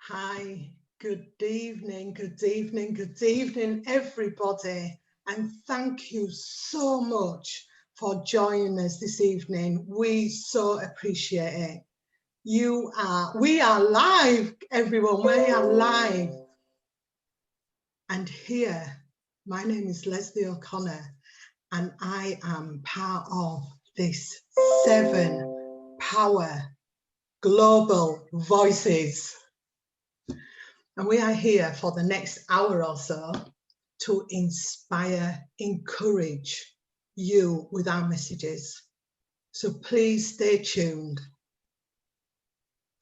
Hi, good evening, everybody. And thank you so much for joining us this evening. We so appreciate it. We are live, everyone. We are live. And here, my name is Leslie O'Connor, and I am part of this 7 Power Global Voices. And we are here for the next hour or so to inspire, encourage you with our messages. So please stay tuned.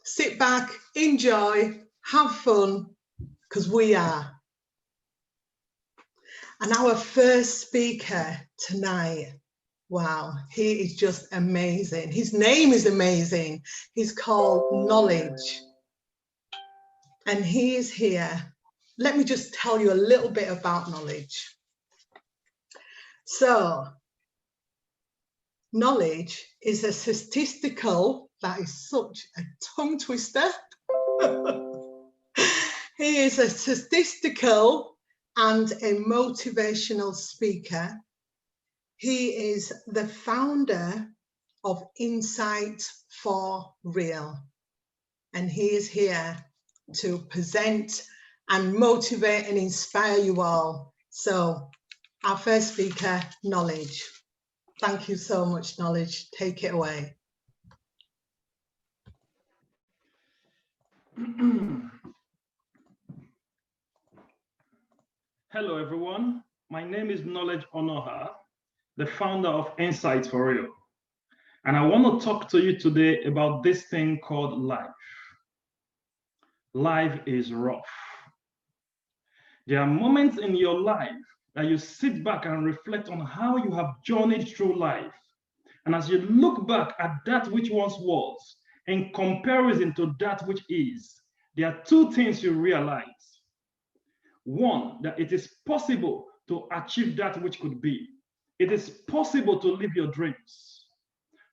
Sit back, enjoy, have fun, because we are. And our first speaker tonight, wow, he is just amazing. His name is amazing. He's called Knowledge. And he is here. Let me just tell you a little bit about Knowledge. So, Knowledge is a statistical, that is such a tongue twister. He is a statistical and a motivational speaker. He is the founder of Insight for Real. And he is here to present and motivate and inspire you all. So our first speaker, Knowledge. Thank you so much, Knowledge. Take it away. Hello, everyone. My name is Knowledge Onoha, the founder of Insight for Real. And I want to talk to you today about this thing called life. Life is rough. There are moments in your life that you sit back and reflect on how you have journeyed through life. And as you look back at that which once was, in comparison to that which is, there are 2 things you realize. One, that it is possible to achieve that which could be. It is possible to live your dreams.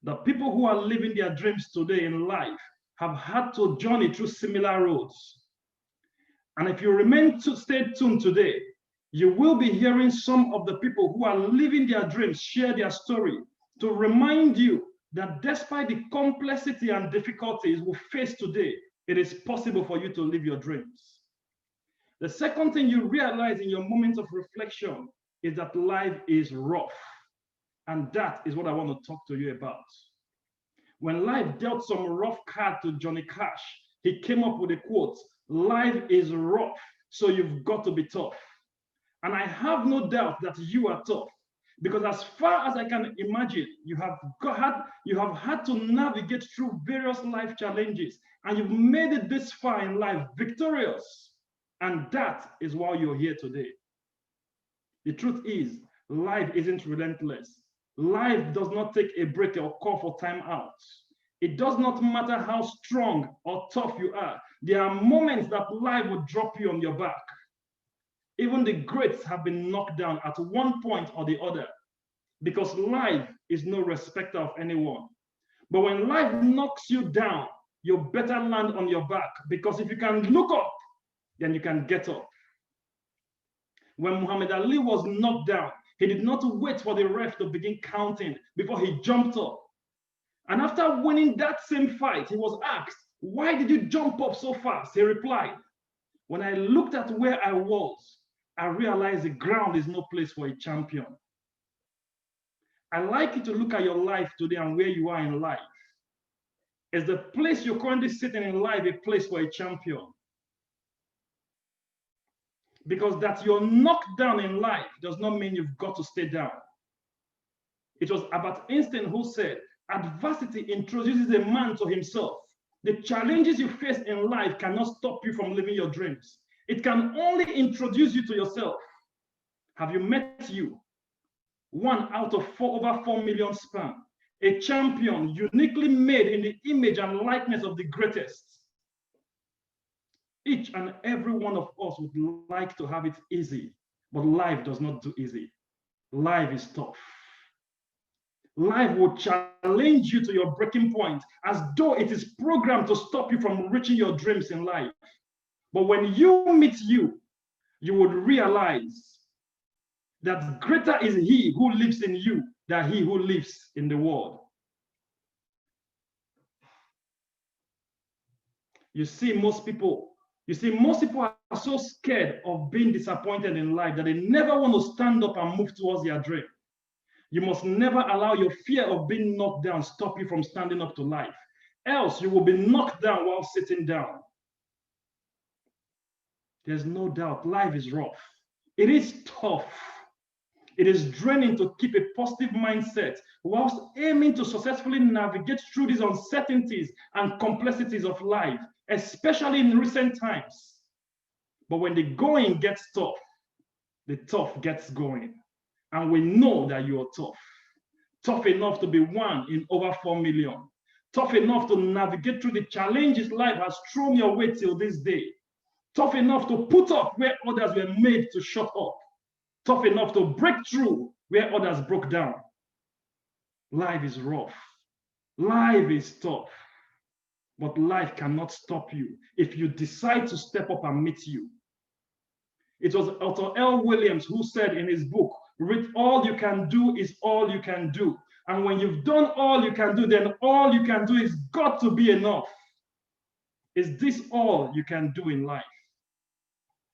The people who are living their dreams today in life have had to journey through similar roads. And if you remain to stay tuned today, you will be hearing some of the people who are living their dreams share their story to remind you that despite the complexity and difficulties we face today, it is possible for you to live your dreams. The second thing you realize in your moments of reflection is that life is rough. And that is what I want to talk to you about. When life dealt some rough card to Johnny Cash, he came up with a quote, "Life is rough, so you've got to be tough." And I have no doubt that you are tough, because as far as I can imagine, you have had to navigate through various life challenges, and you've made it this far in life victorious. And that is why you're here today. The truth is, life isn't relentless. Life does not take a break or call for time out. It does not matter how strong or tough you are. There are moments that life will drop you on your back. Even the greats have been knocked down at one point or the other, because life is no respecter of anyone. But when life knocks you down, you better land on your back, because if you can look up, then you can get up. When Muhammad Ali was knocked down, he did not wait for the ref to begin counting before he jumped up. And after winning that same fight, he was asked, "Why did you jump up so fast?" He replied, "When I looked at where I was, I realized the ground is no place for a champion." I like you to look at your life today and where you are in life. Is the place you're currently sitting in life a place for a champion? Because that you're knocked down in life does not mean you've got to stay down. It was Albert Einstein who said, "Adversity introduces a man to himself." The challenges you face in life cannot stop you from living your dreams. It can only introduce you to yourself. Have you met you? 1 out of over 4 million sperm. A champion uniquely made in the image and likeness of the greatest. Each and every one of us would like to have it easy, but life does not do easy. Life is tough. Life will challenge you to your breaking point, as though it is programmed to stop you from reaching your dreams in life. But when you meet you, you would realize that greater is he who lives in you than he who lives in the world. You see, most people are so scared of being disappointed in life that they never want to stand up and move towards their dream. You must never allow your fear of being knocked down stop you from standing up to life. Else you will be knocked down while sitting down. There's no doubt life is rough. It is tough. It is draining to keep a positive mindset whilst aiming to successfully navigate through these uncertainties and complexities of life, especially in recent times. But when the going gets tough, the tough gets going. And we know that you are tough. Tough enough to be one in over 4 million. Tough enough to navigate through the challenges life has thrown your way till this day. Tough enough to put up where others were made to shut up. Tough enough to break through where others broke down. Life is rough. Life is tough. But life cannot stop you if you decide to step up and meet you. It was Arthur L. Williams who said in his book, "Read all you can do is all you can do." And when you've done all you can do, then all you can do is got to be enough. Is this all you can do in life?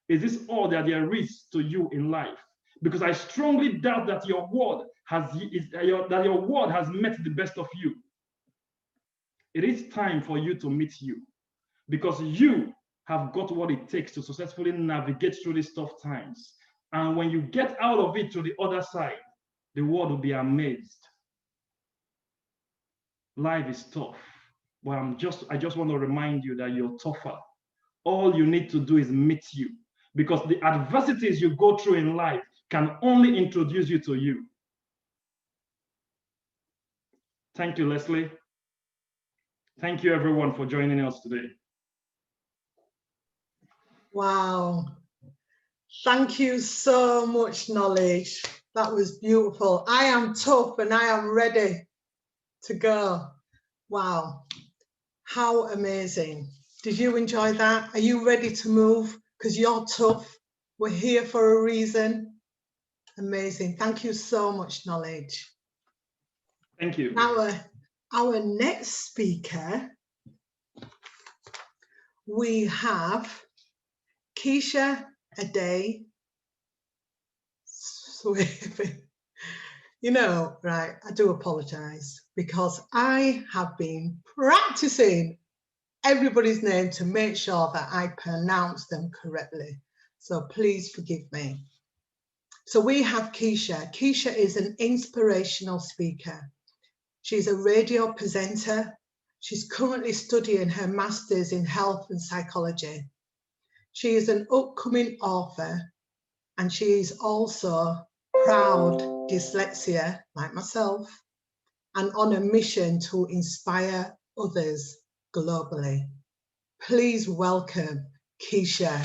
Is this all that there is to you in life? Because I strongly doubt that your word has met the best of you. It is time for you to meet you, because you have got what it takes to successfully navigate through these tough times. And when you get out of it to the other side, the world will be amazed. Life is tough, but I just want to remind you that you're tougher. All you need to do is meet you, because the adversities you go through in life can only introduce you to you. Thank you, Leslie. Thank you, everyone, for joining us today. Wow. Thank you so much, Knowledge. That was beautiful. I am tough and I am ready to go. Wow. How amazing. Did you enjoy that? Are you ready to move? Because you're tough. We're here for a reason. Amazing. Thank you so much, Knowledge. Thank you. Our next speaker, we have Keisha Ade. You know, right, I do apologize because I have been practicing everybody's name to make sure that I pronounce them correctly. So please forgive me. So we have Keisha. Keisha is an inspirational speaker. She's a radio presenter. She's currently studying her master's in health and psychology. She is an upcoming author, and she is also proud dyslexia, like myself, and on a mission to inspire others globally. Please welcome Keisha.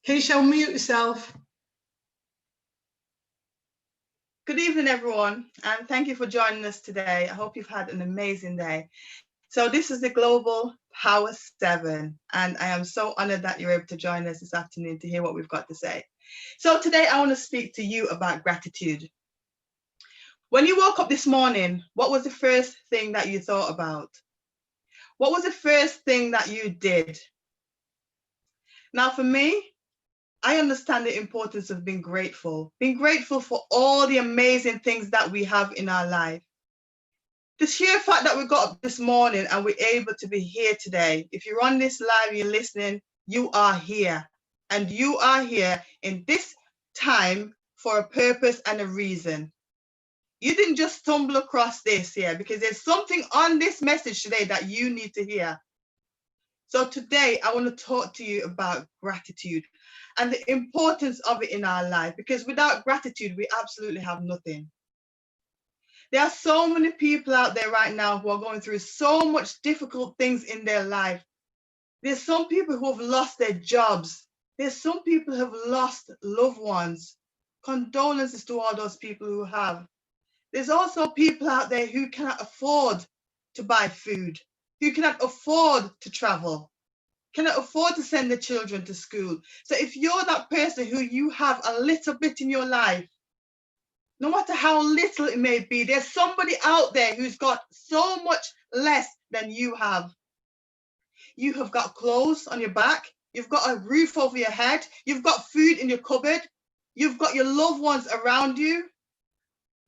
Keisha, unmute yourself. Good evening, everyone, and thank you for joining us today. I hope you've had an amazing day. So this is the Global Power 7, and I am so honored that you're able to join us this afternoon to hear what we've got to say. So today I want to speak to you about gratitude. When you woke up this morning, what was the first thing that you thought about? What was the first thing that you did? Now, for me, I understand the importance of being grateful for all the amazing things that we have in our life. The sheer fact that we got up this morning and we're able to be here today. If you're on this live, you're listening, you are here. And you are here in this time for a purpose and a reason. You didn't just stumble across this here because there's something on this message today that you need to hear. So today I want to talk to you about gratitude and the importance of it in our life, because without gratitude, we absolutely have nothing. There are so many people out there right now who are going through so much difficult things in their life. There's some people who have lost their jobs. There's some people who have lost loved ones. Condolences to all those people who have. There's also people out there who cannot afford to buy food. who cannot afford to travel, cannot afford to send the children to school. So if you're that person who you have a little bit in your life, no matter how little it may be, there's somebody out there who's got so much less than you have. You have got clothes on your back, you've got a roof over your head, you've got food in your cupboard, you've got your loved ones around you.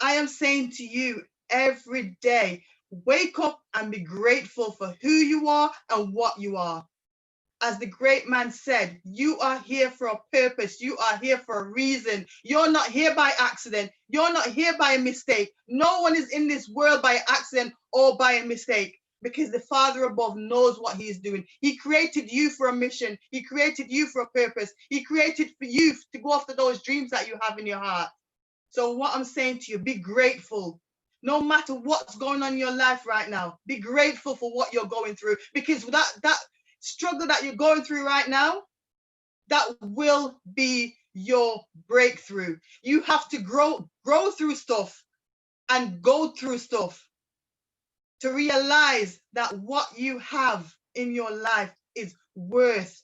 I am saying to you every day, wake up and be grateful for who you are and what you are. As the great man said, you are here for a purpose. You are here for a reason. You're not here by accident. You're not here by a mistake. No one is in this world by accident or by a mistake, because the Father above knows what he is doing. He created you for a mission. He created you for a purpose. He created for you to go after those dreams that you have in your heart. So what I'm saying to you, be grateful. No matter what's going on in your life right now, be grateful for what you're going through, because that struggle that you're going through right now, that will be your breakthrough. You have to grow through stuff and go through stuff to realize that what you have in your life is worth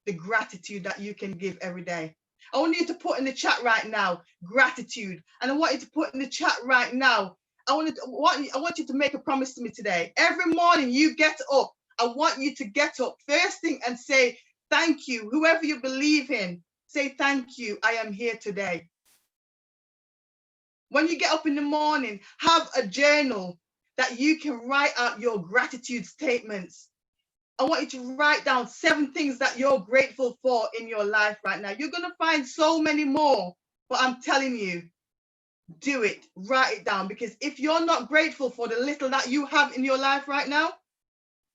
the gratitude that you can give every day. I want you to put in the chat right now, gratitude. And I want you to put in the chat right now, I want you to make a promise to me today. Every morning you get up, I want you to get up first thing and say, thank you. Whoever you believe in, say, thank you. I am here today. When you get up in the morning, have a journal that you can write out your gratitude statements. I want you to write down 7 things that you're grateful for in your life right now. You're going to find so many more, but I'm telling you, do it. Write it down, because if you're not grateful for the little that you have in your life right now,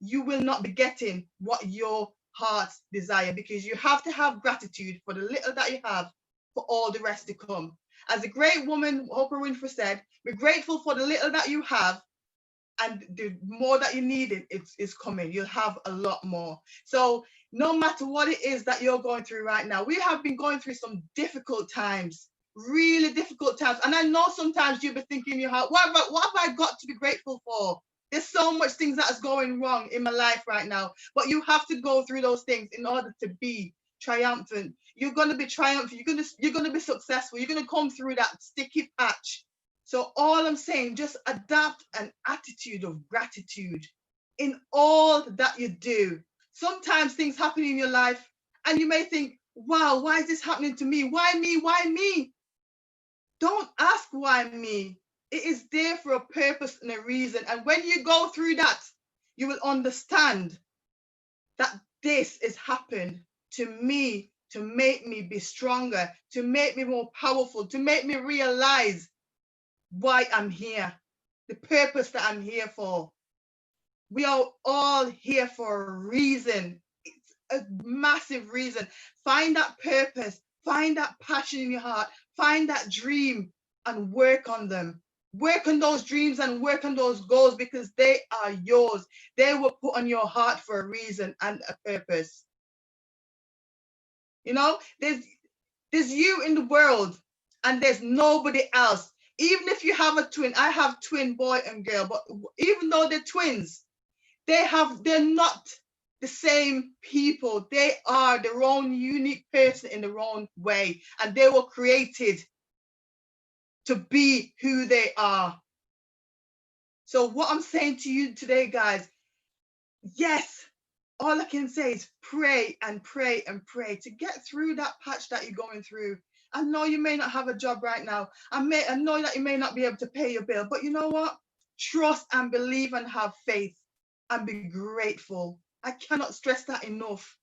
you will not be getting what your hearts desire, because you have to have gratitude for the little that you have for all the rest to come. As a great woman, Oprah Winfrey said, be grateful for the little that you have, and the more that you need it's coming. You'll have a lot more. So no matter what it is that you're going through right now, we have been going through some difficult times, really difficult times. And I know sometimes you'll be thinking in your heart, what have I got to be grateful for? There's so much things that is going wrong in my life right now, but you have to go through those things in order to be triumphant. You're going to be triumphant. You're going to be successful. You're going to come through that sticky patch. So all I'm saying, just adopt an attitude of gratitude in all that you do. Sometimes things happen in your life and you may think, wow, why is this happening to me? Why me? Why me? Don't ask why me. It is there for a purpose and a reason. And when you go through that, you will understand that this has happened to me to make me be stronger, to make me more powerful, to make me realize why I'm here, the purpose that I'm here for. We are all here for a reason. It's a massive reason. Find that purpose, find that passion in your heart, find that dream and work on them. Work on those dreams and work on those goals, because they are yours. They were put on your heart for a reason and a purpose. You know, there's you in the world and there's nobody else. Even if you have a twin, I have twin boy and girl, but even though they're twins, they're not the same people. They are their own unique person in their own way, and they were created to be who they are. So what I'm saying to you today, guys, yes, all I can say is pray and pray and pray to get through that patch that you're going through. I know you may not have a job right now. I know that you may not be able to pay your bill, but you know what? Trust and believe and have faith and be grateful. I cannot stress that enough.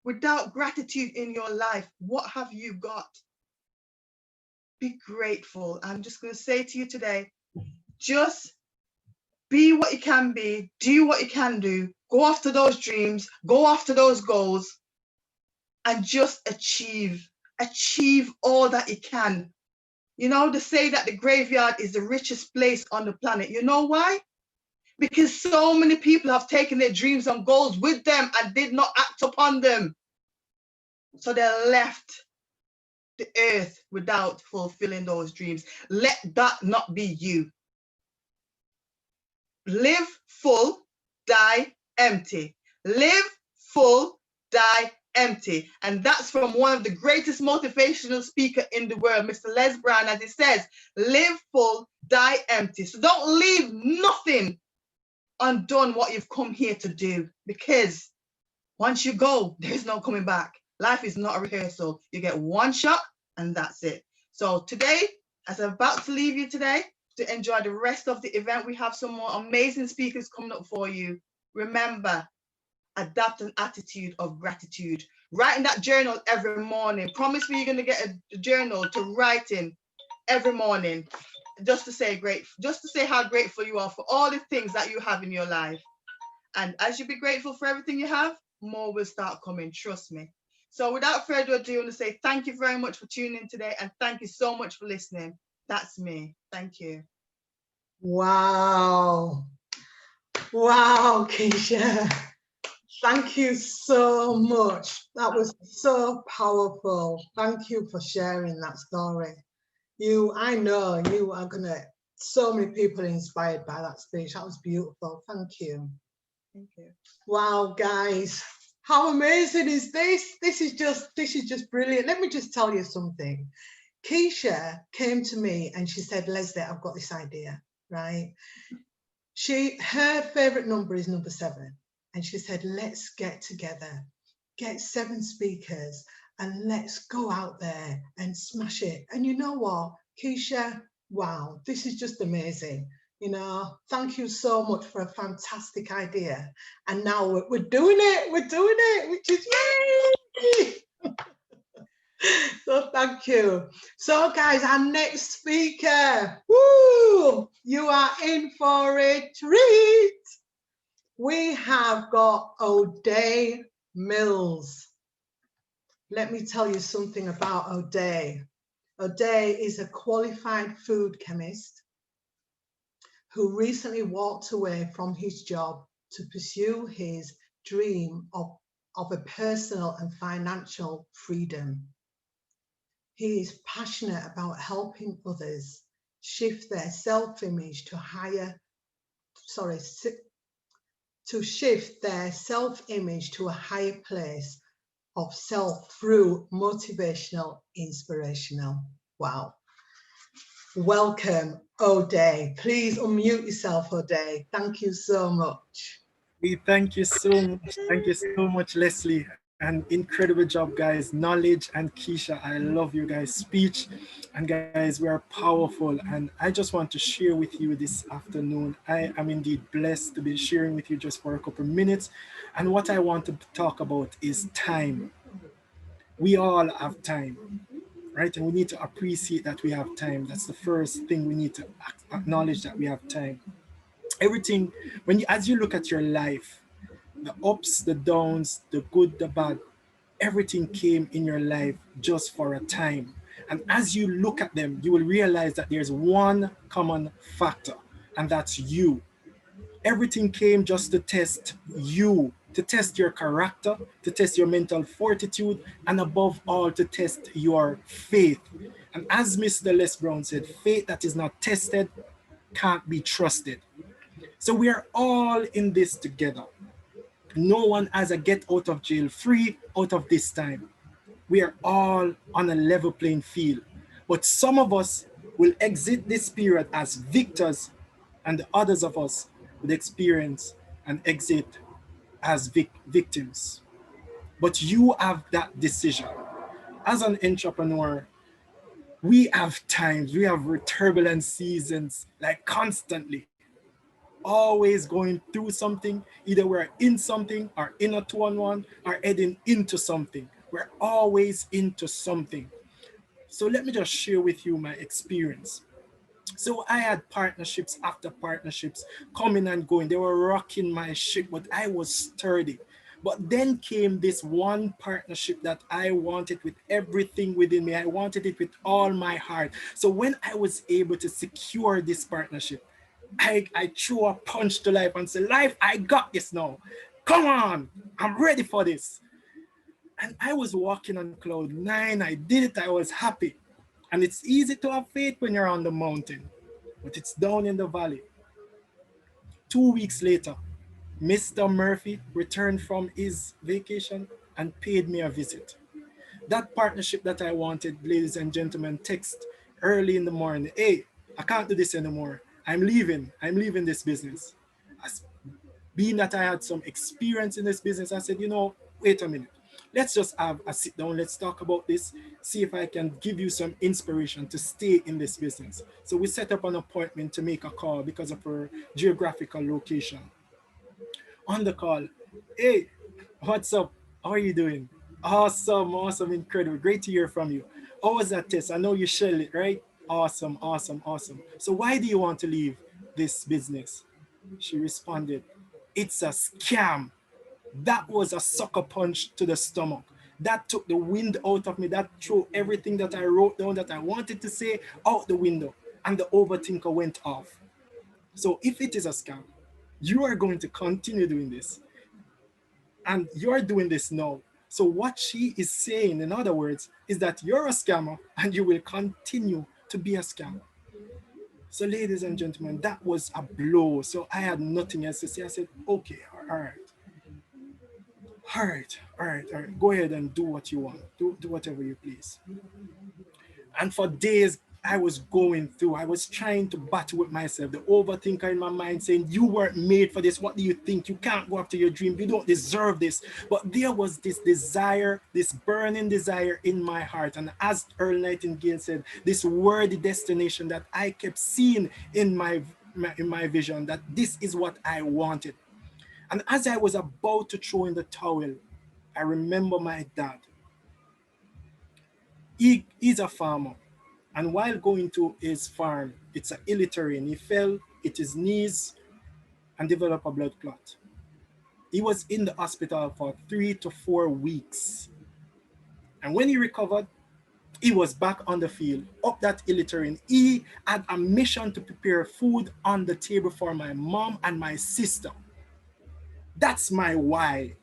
Without gratitude in your life, what have you got? Be grateful. I'm just going to say to you today, just be what you can be, do what you can do, go after those dreams, go after those goals, and just achieve all that you can. You know, they say that the graveyard is the richest place on the planet. You know why? Because so many people have taken their dreams and goals with them and did not act upon them. So they left the earth without fulfilling those dreams. Let that not be you. Live full, die empty. Live full, die empty. And that's from one of the greatest motivational speaker in the world, Mr. Les Brown, as he says, live full, die empty. So don't leave nothing undone what you've come here to do, because once you go, there's no coming back. Life is not a rehearsal. You get one shot and that's it. So today, as I'm about to leave you today to enjoy the rest of the event, we have some more amazing speakers coming up for you. Remember, adapt an attitude of gratitude. Write in that journal every morning. Promise me you're going to get a journal to write in every morning, just to say how grateful you are for all the things that you have in your life. And as you be grateful for everything you have, more will start coming, trust me. So without further ado, I want to say thank you very much for tuning in today, and thank you so much for listening. That's me. Thank you. Wow. Wow, Keisha. Thank you so much. That was so powerful. Thank you for sharing that story. I know you are so many people are inspired by that speech. That was beautiful. Thank you. Thank you. Wow, guys, how amazing is this? This is just brilliant. Let me just tell you something. Keisha came to me and she said, Leslie, I've got this idea, right? Her favorite number is number 7. And she said, let's get together, get 7 speakers, and let's go out there and smash it. And you know what, Keisha, wow, this is just amazing. You know, thank you so much for a fantastic idea. And now we're doing it, which is yay! So thank you. So guys, our next speaker, woo, you are in for a treat. We have got O'Day Mills. Let me tell you something about O'Day. O'Day is a qualified food chemist who recently walked away from his job to pursue his dream of a personal and financial freedom. He is passionate about helping others shift their self-image to shift their self-image to a higher place of self through motivational, inspirational. Wow. Welcome, O'Day. Please unmute yourself, O'Day. Thank you so much. Thank you so much. Thank you so much, Leslie. An incredible job, guys. Knowledge and Keisha, I love you guys' speech. And guys, we are powerful. And I just want to share with you this afternoon. I am indeed blessed to be sharing with you just for a couple of minutes. And what I want to talk about is time. We all have time, right? And we need to appreciate that we have time. That's the first thing we need to acknowledge, that we have time. Everything, as you look at your life, the ups, the downs, the good, the bad, everything came in your life just for a time. And as you look at them, you will realize that there's one common factor, and that's you. Everything came just to test you, to test your character, to test your mental fortitude, and above all, to test your faith. And as Mr. Les Brown said, faith that is not tested can't be trusted. So we are all in this together. No one has a get out of jail free out of this time. We are all on a level playing field. But some of us will exit this period as victors, and the others of us will experience and exit as victims. But you have that decision. As an entrepreneur, we have times, we have turbulent seasons, like constantly. Always going through something. Either we're in something or in a 2-on-1 or heading into something. We're always into something. So let me just share with you my experience. So I had partnerships after partnerships coming and going. They were rocking my ship, but I was sturdy. But then came this one partnership that I wanted with everything within me. I wanted it with all my heart. So when I was able to secure this partnership, I threw a punch to life and said, life, I got this now. Come on, I'm ready for this. And I was walking on cloud 9. I did it, I was happy. And it's easy to have faith when you're on the mountain, but it's down in the valley. 2 weeks later, Mr. Murphy returned from his vacation and paid me a visit. That partnership that I wanted, ladies and gentlemen, text early in the morning. Hey, I can't do this anymore. I'm leaving. I'm leaving this business. As being that I had some experience in this business, I said, wait a minute. Let's just have a sit down. Let's talk about this. See if I can give you some inspiration to stay in this business. So we set up an appointment to make a call because of our geographical location. On the call, hey, what's up? How are you doing? Awesome, awesome, incredible. Great to hear from you. How was that test? I know you shelled it, right? Awesome, awesome, awesome. So why do you want to leave this business? She responded, it's a scam. That was a sucker punch to the stomach. That took the wind out of me. That threw everything that I wrote down that I wanted to say out the window. And the overthinker went off. So if it is a scam, you are going to continue doing this. And you're doing this now. So what she is saying, in other words, is that you're a scammer and you will continue to be a scammer. So ladies and gentlemen, that was a blow. So I had nothing else to say. I said, okay, all right. All right. Go ahead and do what you want. Do whatever you please. And for days, I was going through, I was trying to battle with myself, the overthinker in my mind saying, you weren't made for this. What do you think? You can't go after your dream. You don't deserve this. But there was this desire, this burning desire in my heart. And as Earl Nightingale said, this worthy destination that I kept seeing in my vision, that this is what I wanted. And as I was about to throw in the towel, I remember my dad. He's a farmer. And while going to his farm, it's a hilly terrain. He fell, hit his knees, and developed a blood clot. He was in the hospital for 3 to 4 weeks. And when he recovered, he was back on the field, up that hilly terrain. He had a mission to prepare food on the table for my mom and my sister. That's my why.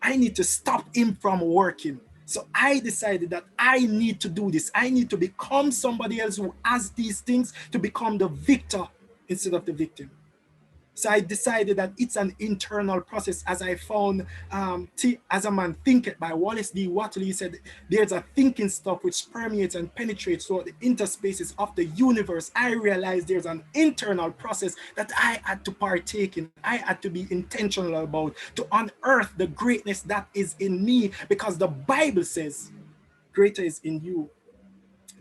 I need to stop him from working. So I decided that I need to do this. I need to become somebody else who has these things, to become the victor instead of the victim. So I decided that it's an internal process, as I found As a Man Thinketh by Wallace D. Watley. He said, there's a thinking stuff which permeates and penetrates throughout the interspaces of the universe. I realized there's an internal process that I had to partake in. I had to be intentional about, to unearth the greatness that is in me, because the Bible says, greater is in you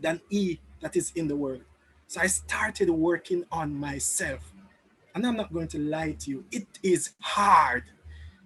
than he that is in the world. So I started working on myself. And I'm not going to lie to you, it is hard.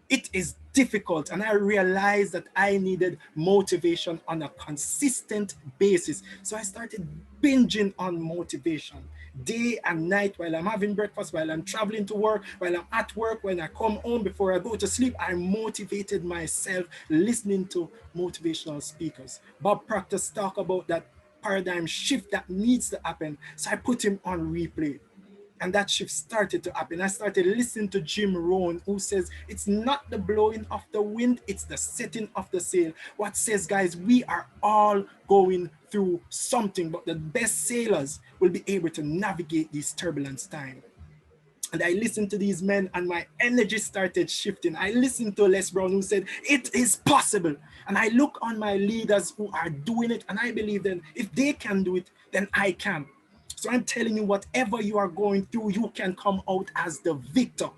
It is difficult. And I realized that I needed motivation on a consistent basis. So I started binging on motivation day and night, while I'm having breakfast, while I'm traveling to work, while I'm at work, when I come home, before I go to sleep. I motivated myself listening to motivational speakers. Bob Proctor talk about that paradigm shift that needs to happen. So I put him on replay. And that shift started to happen. I started listening to Jim Rohn, who says it's not the blowing of the wind, it's the setting of the sail. What says, guys, we are all going through something, but the best sailors will be able to navigate these turbulence times. And I listened to these men and my energy started shifting. I listened to Les Brown, who said, it is possible. And I look on my leaders who are doing it, and I believe that if they can do it, then I can. So I'm telling you, whatever you are going through, you can come out as the victor,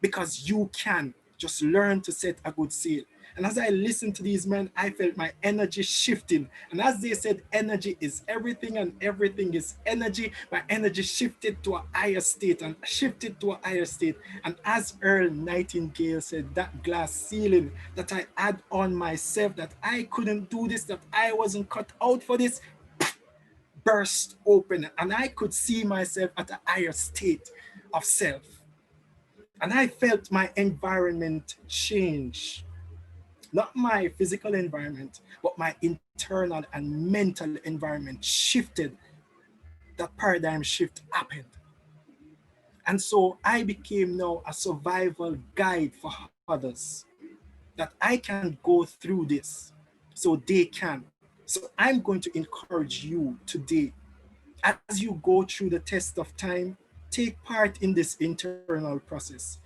because you can. Just learn to set a good sail. And as I listened to these men, I felt my energy shifting. And as they said, energy is everything and everything is energy. My energy shifted to a higher state and shifted to a higher state. And as Earl Nightingale said, that glass ceiling that I had on myself, that I couldn't do this, that I wasn't cut out for this, burst open, and I could see myself at a higher state of self. And I felt my environment change. Not my physical environment, but my internal and mental environment shifted. That paradigm shift happened. And so I became now a survival guide for others, that I can go through this so they can. So I'm going to encourage you today, as you go through the test of time, Take part in this internal process.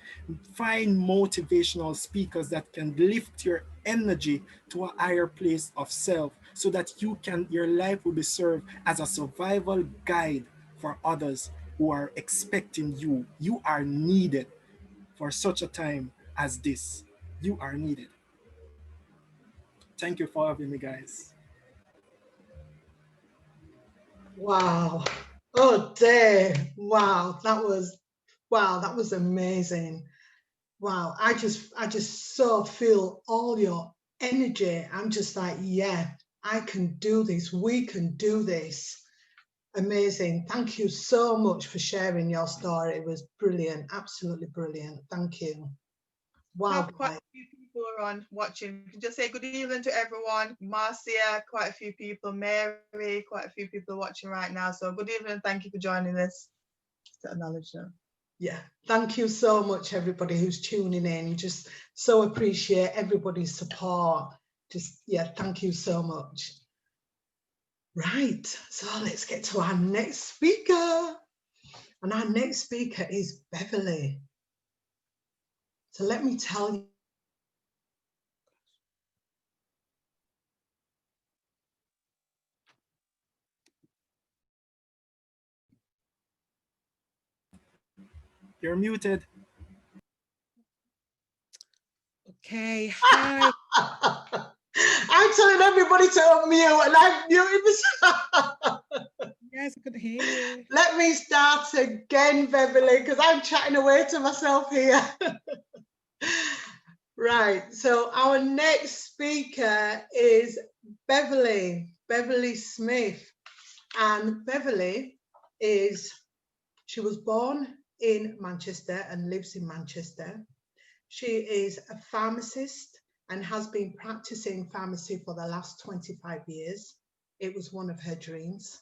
Find motivational speakers that can lift your energy to a higher place of self so that your life will be served as a survival guide for others who are expecting you. You are needed for such a time as this. You are needed. Thank you for having me, guys. Wow. Oh, Dave. Wow. That was amazing. Wow. I just so feel all your energy. I'm just like, yeah, I can do this. We can do this. Amazing. Thank you so much for sharing your story. It was brilliant. Absolutely brilliant. Thank you. We Wow. have quite a few people around watching. We can just say good evening to everyone. Marcia, quite a few people. Mary, quite a few people watching right now. So good evening. Thank you for joining us. Just to acknowledge them. Yeah, thank you so much, everybody who's tuning in. Just so appreciate everybody's support. Just, yeah, thank you so much. Right, so let's get to our next speaker. And our next speaker is Beverly. So let me tell you. You're muted. Okay, hi. I'm telling everybody to unmute and I'm muting myself. Yes, I could hear you. Let me start again, Beverly, because I'm chatting away to myself here. Right, so our next speaker is Beverly Smith. And Beverly she was born in Manchester and lives in Manchester. She is a pharmacist and has been practicing pharmacy for the last 25 years. It was one of her dreams.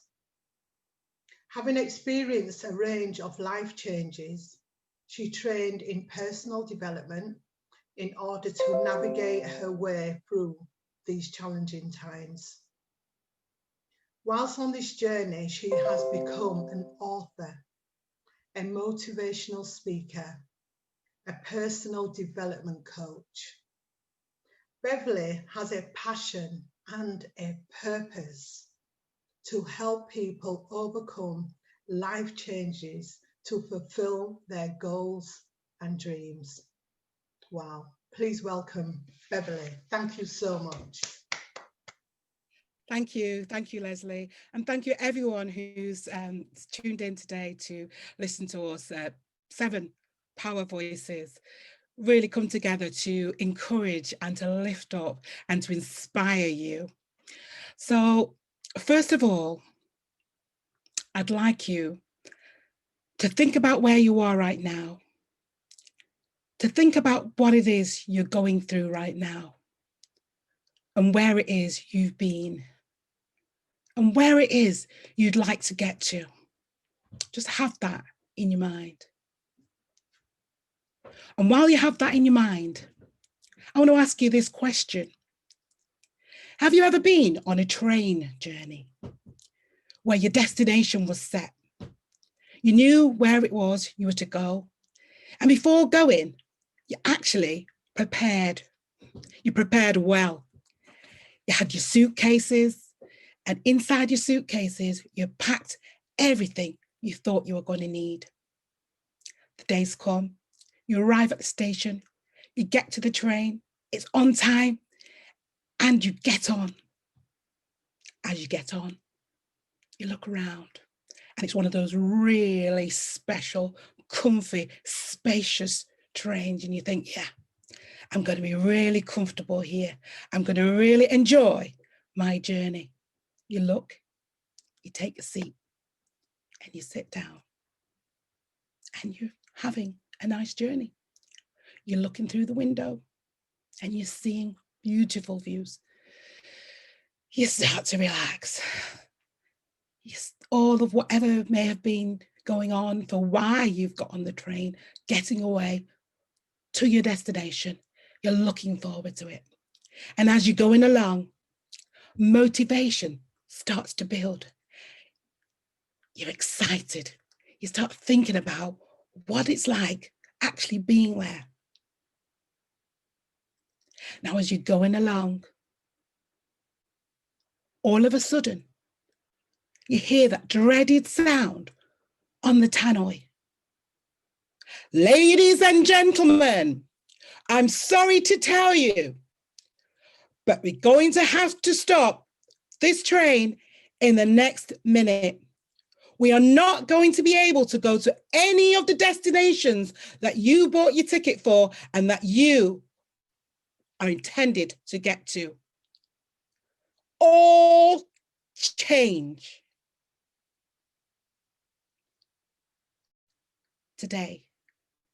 Having experienced a range of life changes, she trained in personal development in order to navigate her way through these challenging times. Whilst on this journey, she has become an author, a motivational speaker, a personal development coach. Beverly has a passion and a purpose to help people overcome life changes to fulfill their goals and dreams. Wow. Please welcome Beverly. Thank you so much. Thank you, Leslie. And thank you everyone who's tuned in today to listen to us. 7 power voices really come together to encourage and to lift up and to inspire you. So first of all, I'd like you to think about where you are right now, to think about what it is you're going through right now and where it is you've been and where it is you'd like to get to. Just have that in your mind. And while you have that in your mind, I want to ask you this question. Have you ever been on a train journey where your destination was set? You knew where it was you were to go. And before going, you actually prepared. You prepared well. You had your suitcases, and inside your suitcases, you packed everything you thought you were going to need. The days come, you arrive at the station, you get to the train, it's on time, and you get on. As you get on, you look around, and it's one of those really special, comfy, spacious trains, and you think, yeah, I'm going to be really comfortable here. I'm going to really enjoy my journey. You look, you take a seat, and you sit down, and you're having a nice journey. You're looking through the window, and you're seeing beautiful views. You start to relax. All of whatever may have been going on for why you've got on the train, getting away to your destination, you're looking forward to it. And as you're going along, motivation starts to build. You're excited. you start thinking about what it's like actually being there. Now, as you're going along, all of a sudden, you hear that dreaded sound on the tannoy. Ladies and gentlemen, I'm sorry to tell you, but we're going to have to stop this train in the next minute. We are not going to be able to go to any of the destinations that you bought your ticket for and that you are intended to get to. All change. Today,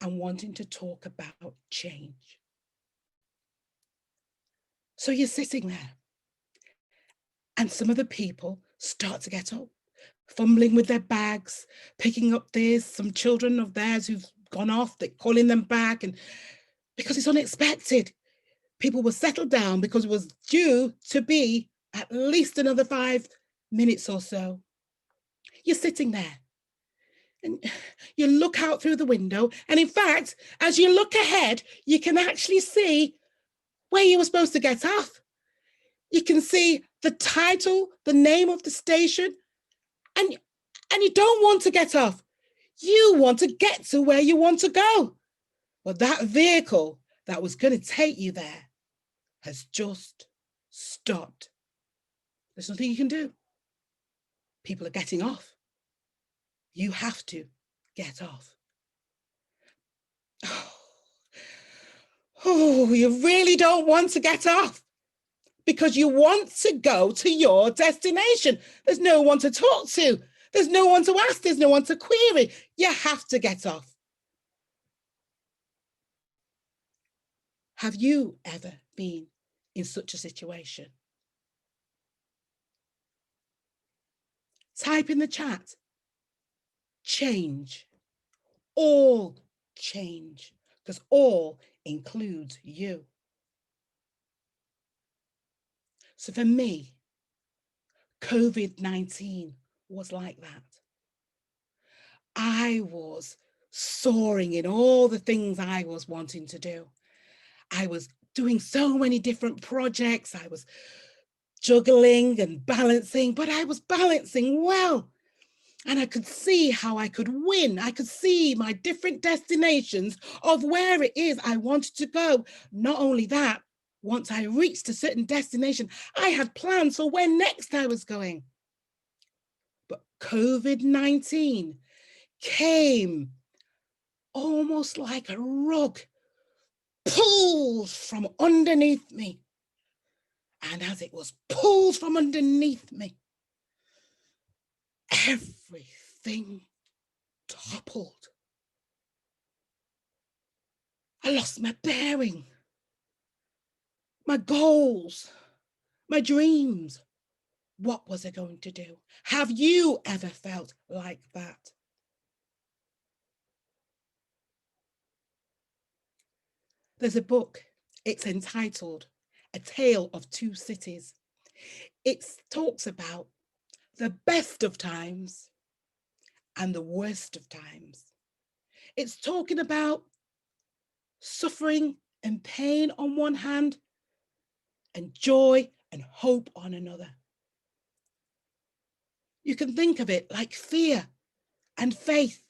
I'm wanting to talk about change. So you're sitting there, and some of the people start to get up, fumbling with their bags, picking up this, some children of theirs who've gone off, they're calling them back, and because it's unexpected. People will settle down because it was due to be at least another 5 minutes or so. You're sitting there and you look out through the window. And in fact, as you look ahead, you can actually see where you were supposed to get off. You can see the title, the name of the station, and you don't want to get off. You want to get to where you want to go. But that vehicle that was going to take you there has just stopped. There's nothing you can do. People are getting off. You have to get off. Oh, you really don't want to get off because you want to go to your destination. There's no one to talk to. There's no one to ask. There's no one to query. You have to get off. Have you ever been in such a situation? Type in the chat, change, all change, because all includes you. So for me, COVID-19 was like that. I was soaring in all the things I was wanting to do. I was doing so many different projects. I was juggling and balancing, but I was balancing well. And I could see how I could win. I could see my different destinations of where it is I wanted to go. Not only that, once I reached a certain destination, I had plans for where next I was going. But COVID-19 came almost like a rug, pulled from underneath me. And as it was pulled from underneath me, everything toppled. I lost my bearing, my goals, my dreams. What was I going to do? Have you ever felt like that? There's a book, it's entitled A Tale of Two Cities. It talks about the best of times and the worst of times. It's talking about suffering and pain on one hand and joy and hope on another. You can think of it like fear and faith.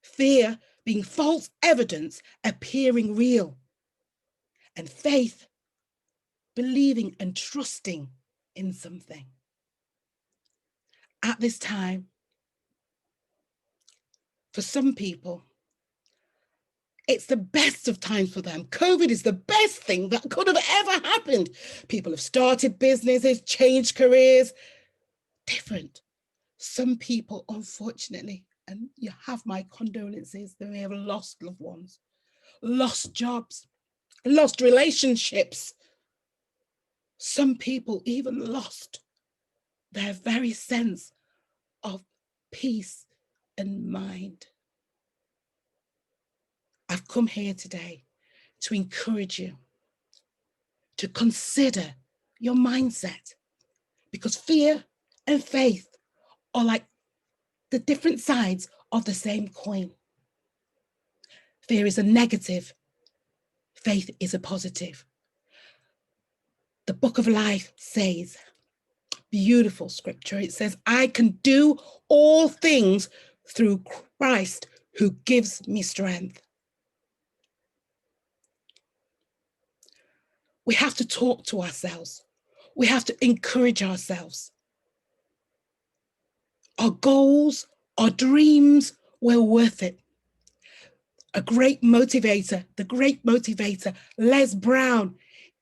Fear being false evidence appearing real, and faith believing and trusting in something. At this time, for some people, it's the best of times for them. COVID is the best thing that could have ever happened. People have started businesses, changed careers, different. Some people, unfortunately, and you have my condolences, they have lost loved ones, lost jobs, lost relationships. Some people even lost their very sense of peace and mind. I've come here today to encourage you to consider your mindset, because fear and faith are like the different sides of the same coin. Fear is a negative. Faith is a positive. The Book of Life says, beautiful scripture, it says, I can do all things through Christ who gives me strength. We have to talk to ourselves. We have to encourage ourselves. Our goals, our dreams were worth it. A great motivator, the great motivator, Les Brown,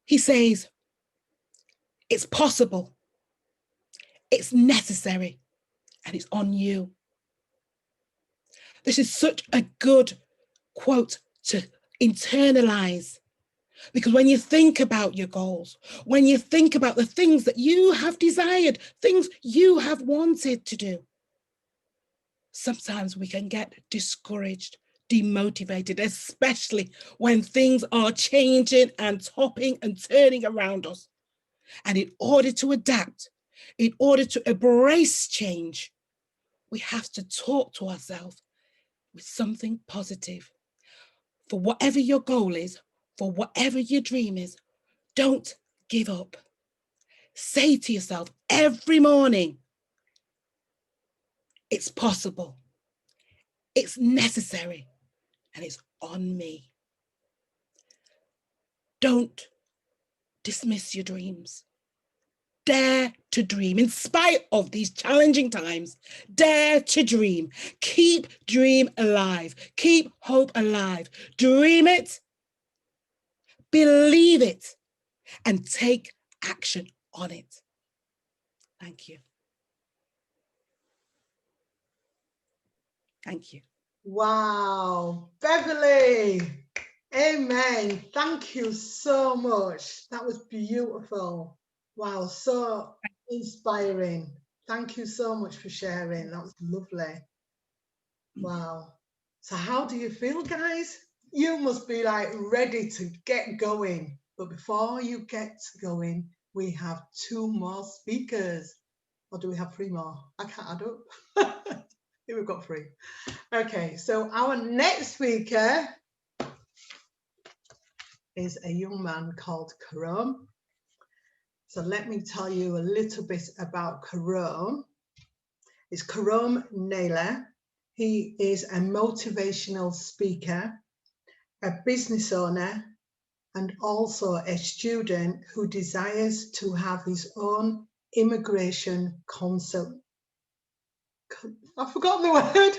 he says, it's possible, it's necessary, and it's on you. This is such a good quote to internalize, because when you think about your goals, when you think about the things that you have desired, things you have wanted to do, sometimes we can get discouraged, demotivated, especially when things are changing and topping and turning around us. And in order to adapt, in order to embrace change, we have to talk to ourselves with something positive. For whatever your goal is, for whatever your dream is, don't give up. Say to yourself every morning, it's possible, it's necessary, and it's on me. Don't dismiss your dreams. Dare to dream. In spite of these challenging times, dare to dream. Keep dream alive. Keep hope alive. Dream it, believe it, and take action on it. Thank you. Thank you. Wow, Beverly. Amen. Thank you so much. That was beautiful. Wow, so inspiring. Thank you so much for sharing. That was lovely. Wow. So how do you feel, guys? You must be like ready to get going. But before you get going, we have 2 more speakers. Or do we have 3 more? I can't add up. I think we've got 3. Okay, so our next speaker is a young man called Karam. So let me tell you a little bit about Karam. It's Karam Naylor. He is a motivational speaker, a business owner, and also a student who desires to have his own immigration consultant. I've forgotten the word.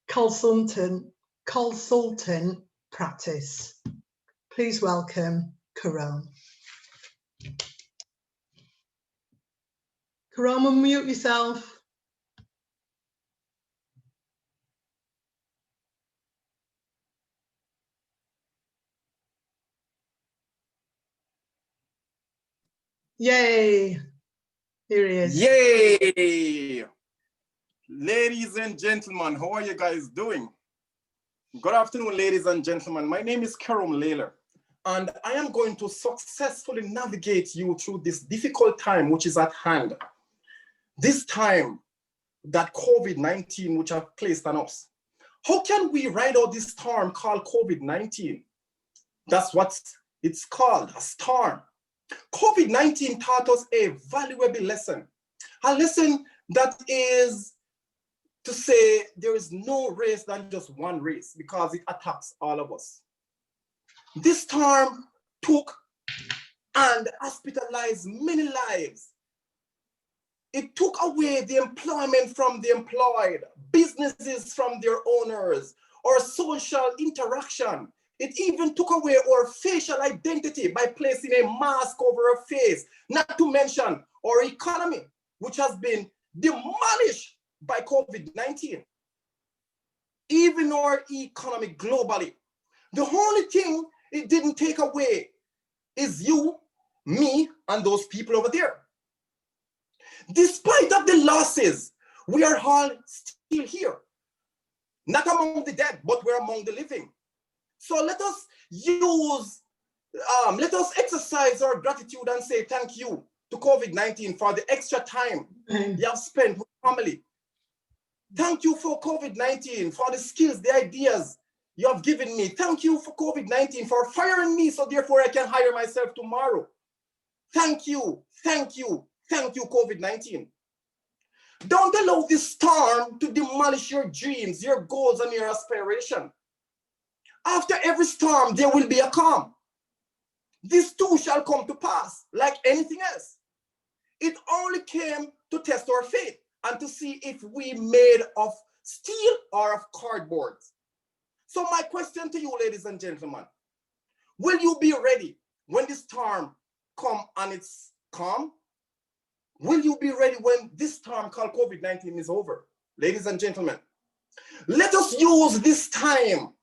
Consultant practice. Please welcome Karam. Karam, unmute yourself. Yay! Here he is. Yay! Ladies and gentlemen, how are you guys doing? Good afternoon, ladies and gentlemen. My name is Karam Naylor, and I am going to successfully navigate you through this difficult time which is at hand. This time that COVID-19 which have placed on us. How can we ride out this storm called COVID-19? That's what it's called, a storm. COVID-19 taught us a valuable lesson. A lesson that is to say there is no race than just one race because it attacks all of us. This storm took and hospitalized many lives. It took away the employment from the employed, businesses from their owners, or social interaction. It even took away our facial identity by placing a mask over our face, not to mention our economy, which has been demolished by COVID-19. Even our economy globally. The only thing it didn't take away is you, me, and those people over there. Despite of the losses, we are all still here. Not among the dead, but we're among the living. So let us exercise our gratitude and say thank you to COVID-19 for the extra time you have spent with family. Thank you for COVID-19, for the skills, the ideas you have given me. Thank you for COVID-19 for firing me, so therefore I can hire myself tomorrow. Thank you, thank you, thank you, COVID-19. Don't allow this storm to demolish your dreams, your goals, and your aspiration. After every storm, there will be a calm. This too shall come to pass, like anything else. It only came to test our faith and to see if we made of steel or of cardboard. So my question to you, ladies and gentlemen, will you be ready when the storm come and it's calm? Will you be ready when this storm called COVID-19 is over? Ladies and gentlemen, let us use this time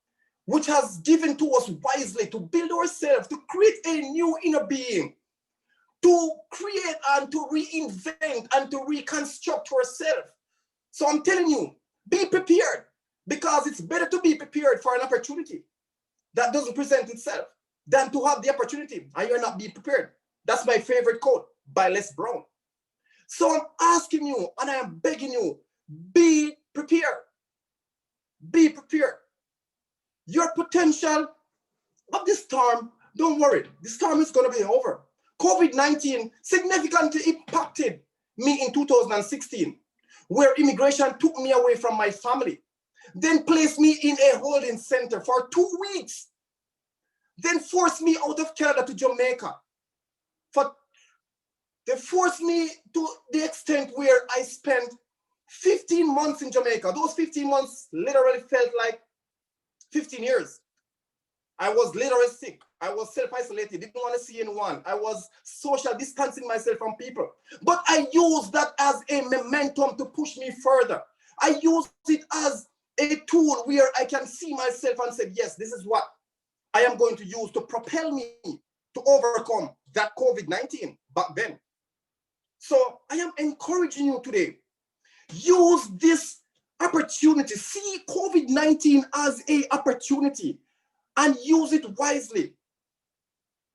which has given to us wisely to build ourselves, to create a new inner being, to create and to reinvent and to reconstruct ourselves. So I'm telling you, be prepared, because it's better to be prepared for an opportunity that doesn't present itself than to have the opportunity and you're not being prepared. That's my favorite quote by Les Brown. So I'm asking you and I am begging you, be prepared. Be prepared. Your potential of this storm, don't worry, the storm is going to be over. COVID-19 significantly impacted me in 2016, where immigration took me away from my family, then placed me in a holding center for 2 weeks, then forced me out of Canada to Jamaica. They forced me to the extent where I spent 15 months in Jamaica. Those 15 months literally felt like 15 years. I was literally sick. I was self-isolated, didn't want to see anyone. I was social distancing myself from people. But I used that as a momentum to push me further. I used it as a tool where I can see myself and say, yes, this is what I am going to use to propel me to overcome that COVID-19 back then. So I am encouraging you today, use this opportunity, see COVID-19 as an opportunity and use it wisely.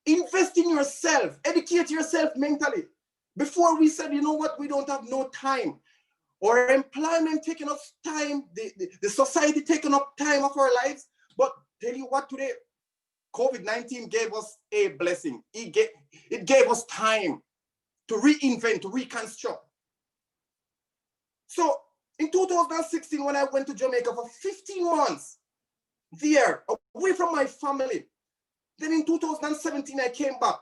Invest in yourself, educate yourself mentally. Before we said, you know what, we don't have no time, or employment taking up time, the society taking up time of our lives. But tell you what, today, COVID-19 gave us a blessing. It gave us time to reinvent, to reconstruct. So in 2016, when I went to Jamaica for 15 months, there, away from my family, then in 2017, I came back.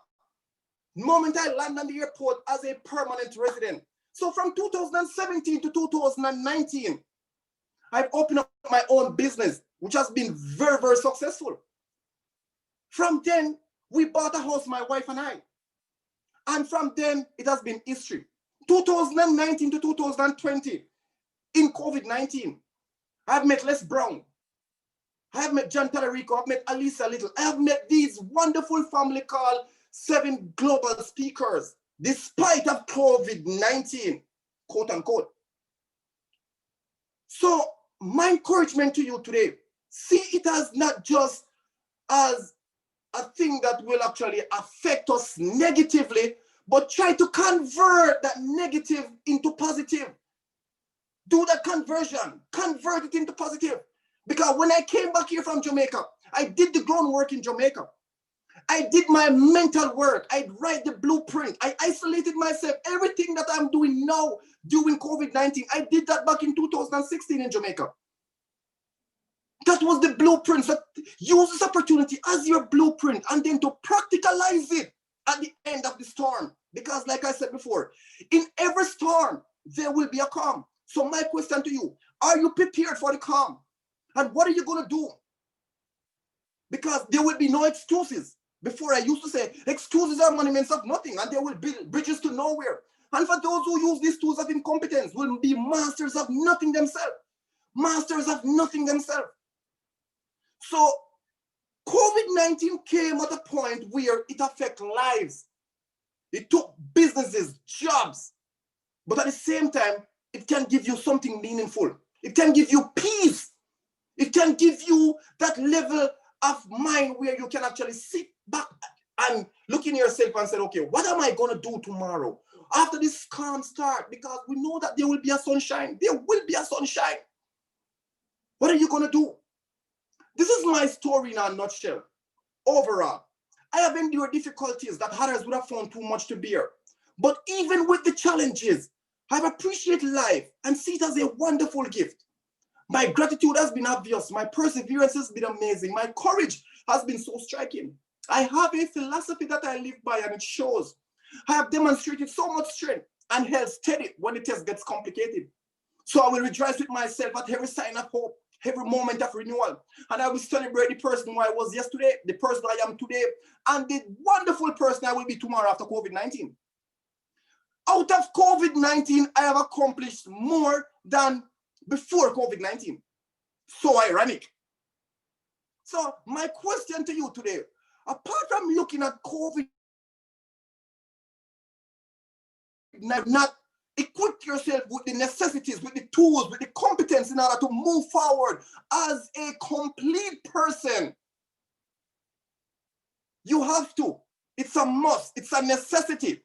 The moment I landed on the airport as a permanent resident. So from 2017 to 2019, I've opened up my own business, which has been very, very successful. From then, we bought a house, my wife and I. And from then, it has been history. 2019 to 2020, in COVID-19, I've met Les Brown. I have met John Tallarico, I've met Alisa Little. I have met these wonderful family called 7 global speakers, despite of COVID-19, quote unquote. So my encouragement to you today, see it as not just as a thing that will actually affect us negatively, but try to convert that negative into positive. Do that conversion, convert it into positive. Because when I came back here from Jamaica, I did the groundwork in Jamaica. I did my mental work. I'd write the blueprint. I isolated myself. Everything that I'm doing now during COVID-19, I did that back in 2016 in Jamaica. That was the blueprint. So use this opportunity as your blueprint and then to practicalize it at the end of the storm. Because like I said before, in every storm, there will be a calm. So my question to you, are you prepared for the calm? And what are you going to do? Because there will be no excuses. Before I used to say, excuses are monuments of nothing, and they will build bridges to nowhere. And for those who use these tools of incompetence, will be masters of nothing themselves. Masters of nothing themselves. So COVID-19 came at a point where it affected lives. It took businesses, jobs. But at the same time, it can give you something meaningful. It can give you peace. It can give you that level of mind where you can actually sit back and look in yourself and say, okay, what am I going to do tomorrow? after this calm start, because we know that there will be a sunshine. There will be a sunshine. What are you going to do? This is my story in a nutshell. Overall, I have endured difficulties that others would have found too much to bear. But even with the challenges, I've appreciated life and see it as a wonderful gift. My gratitude has been obvious. My perseverance has been amazing. My courage has been so striking. I have a philosophy that I live by, and it shows. I have demonstrated so much strength and held steady when the test gets complicated. So I will rejoice with myself at every sign of hope, every moment of renewal. And I will celebrate the person who I was yesterday, the person I am today, and the wonderful person I will be tomorrow after COVID-19. Out of COVID-19, I have accomplished more than before COVID-19. So ironic. So my question to you today, apart from looking at COVID, not equip yourself with the necessities, with the tools, with the competence in order to move forward as a complete person. You have to. It's a must. It's a necessity.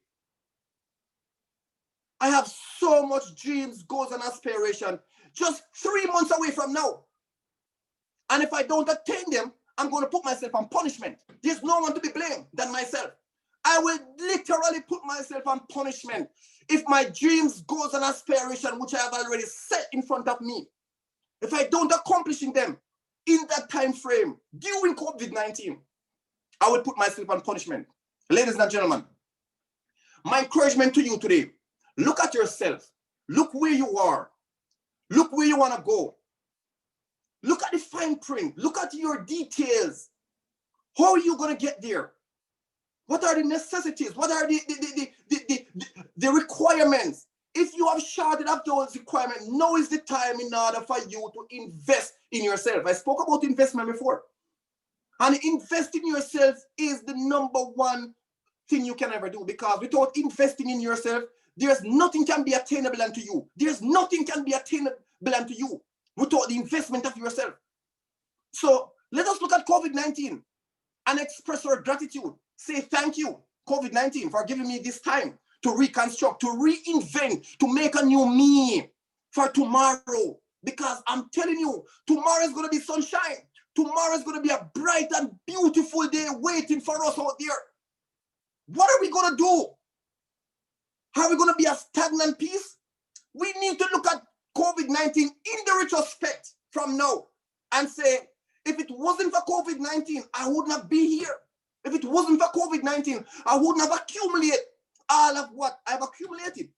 I have so much dreams, goals, and aspirations just 3 months away from now. And if I don't attain them, I'm going to put myself on punishment. There's no one to be blamed than myself. I will literally put myself on punishment if my dreams, goals, and aspirations, which I have already set in front of me, if I don't accomplish them in that time frame during COVID-19, I will put myself on punishment. Ladies and gentlemen, my encouragement to you today, look at yourself. Look where you are. Look where you want to go. Look at the fine print. Look at your details. How are you going to get there? What are the necessities? What are the requirements? If you have shorted up those requirements, now is the time in order for you to invest in yourself. I spoke about investment before. And invest in yourself is the number one thing you can ever do, because without investing in yourself, there's nothing can be attainable unto you. There's nothing can be attainable unto you without the investment of yourself. So let us look at COVID-19 and express our gratitude. Say thank you, COVID-19, for giving me this time to reconstruct, to reinvent, to make a new me for tomorrow. Because I'm telling you, tomorrow is going to be sunshine. Tomorrow is going to be a bright and beautiful day waiting for us out there. What are we going to do? Are we going to be a stagnant piece? We need to look at COVID-19 in the retrospect from now and say, if it wasn't for COVID-19, I would not be here. If it wasn't for COVID-19, I wouldn't have accumulated all of what I've accumulated.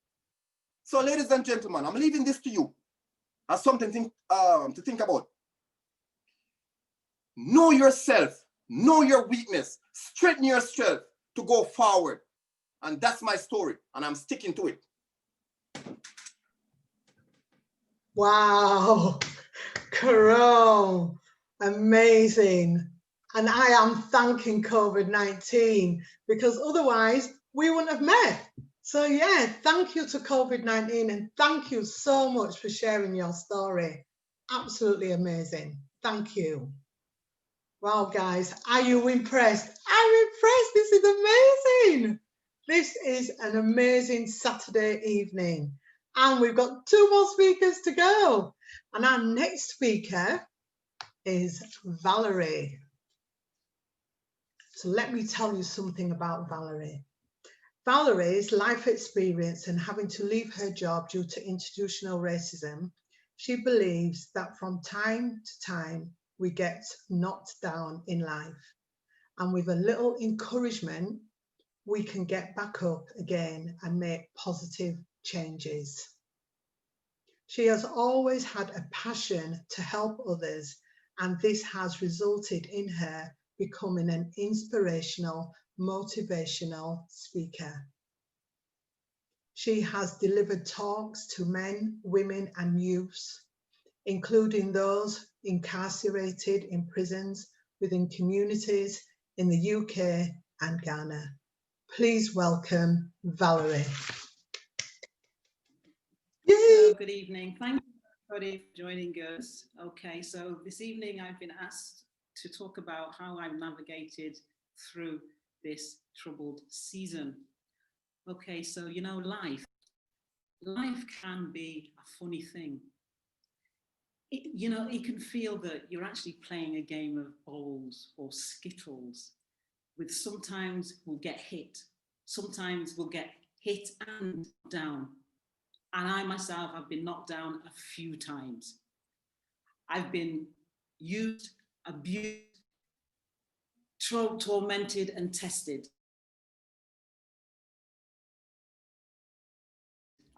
So ladies and gentlemen, I'm leaving this to you as something to think about. Know yourself, know your weakness, strengthen yourself to go forward. And that's my story, and I'm sticking to it. Wow, Carol, amazing. And I am thanking COVID-19, because otherwise we wouldn't have met. So yeah, thank you to COVID-19, and thank you so much for sharing your story. Absolutely amazing. Thank you. Wow, guys, are you impressed? I'm impressed. This is amazing. This is an amazing Saturday evening. And we've got 2 more speakers to go. And our next speaker is Valerie. So let me tell you something about Valerie. Valerie's life experience and having to leave her job due to institutional racism, she believes that from time to time, we get knocked down in life. And with a little encouragement, we can get back up again and make positive changes. She has always had a passion to help others, and this has resulted in her becoming an inspirational, motivational speaker. She has delivered talks to men, women, and youths, including those incarcerated in prisons, within communities in the UK and Ghana. Please welcome Valerie. So, good evening. Thank you everybody for joining us. Okay, so this evening I've been asked to talk about how I've navigated through this troubled season. Okay, so you know, life can be a funny thing. You know, it can feel that you're actually playing a game of bowls or skittles, with sometimes we'll get hit, sometimes we'll get hit and down. And I myself have been knocked down a few times. I've been used, abused, tormented and tested.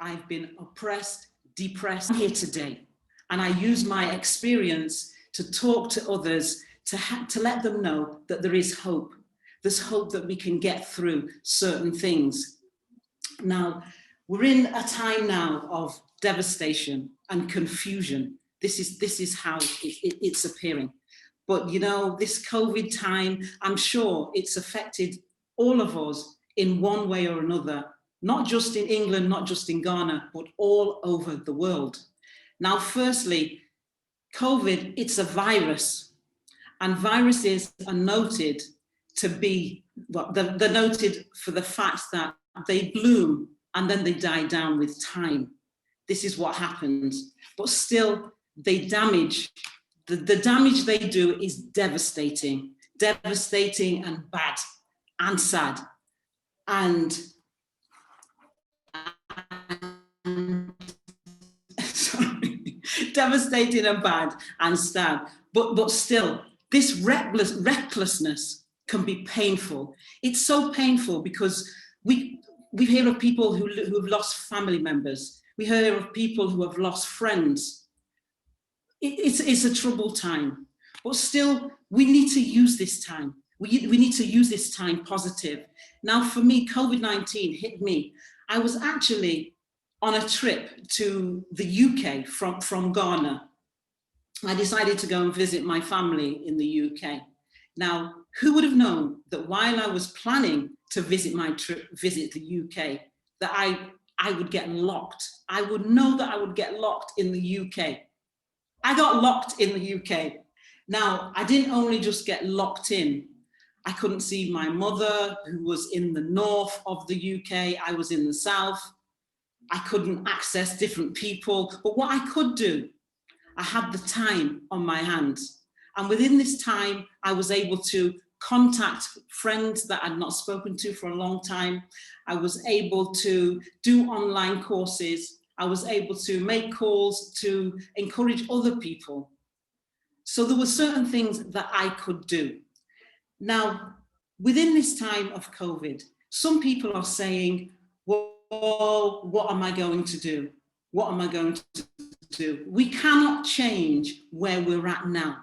I've been oppressed, depressed. I'm here today, and I use my experience to talk to others, to let them know that there is hope. There's hope that we can get through certain things. Now, we're in a time now of devastation and confusion. This is how it's appearing. But you know, this COVID time, I'm sure it's affected all of us in one way or another, not just in England, not just in Ghana, but all over the world. Now, firstly, COVID, it's a virus, and viruses are noted to be, well, they're noted for the fact that they bloom and then they die down with time. This is what happens, but still they damage. The damage they do is devastating and bad and sad. And sorry, devastating and bad and sad. But still, this recklessness can be painful. It's so painful because we hear of people who have lost family members. We hear of people who have lost friends. It's a troubled time, but still we need to use this time. We need to use this time positive. Now, for me, COVID-19 hit me. I was actually on a trip to the UK from Ghana. I decided to go and visit my family in the UK. Now, who would have known that while I was planning to visit the UK, that I would get locked. I would know that I would get locked in the UK. I got locked in the UK. Now, I didn't only just get locked in. I couldn't see my mother, who was in the north of the UK. I was in the south. I couldn't access different people. But what I could do, I had the time on my hands. And within this time, I was able to contact friends that I'd not spoken to for a long time. I was able to do online courses. I was able to make calls to encourage other people. So there were certain things that I could do. Now, within this time of COVID, some people are saying, well, what am I going to do? What am I going to do? We cannot change where we're at now.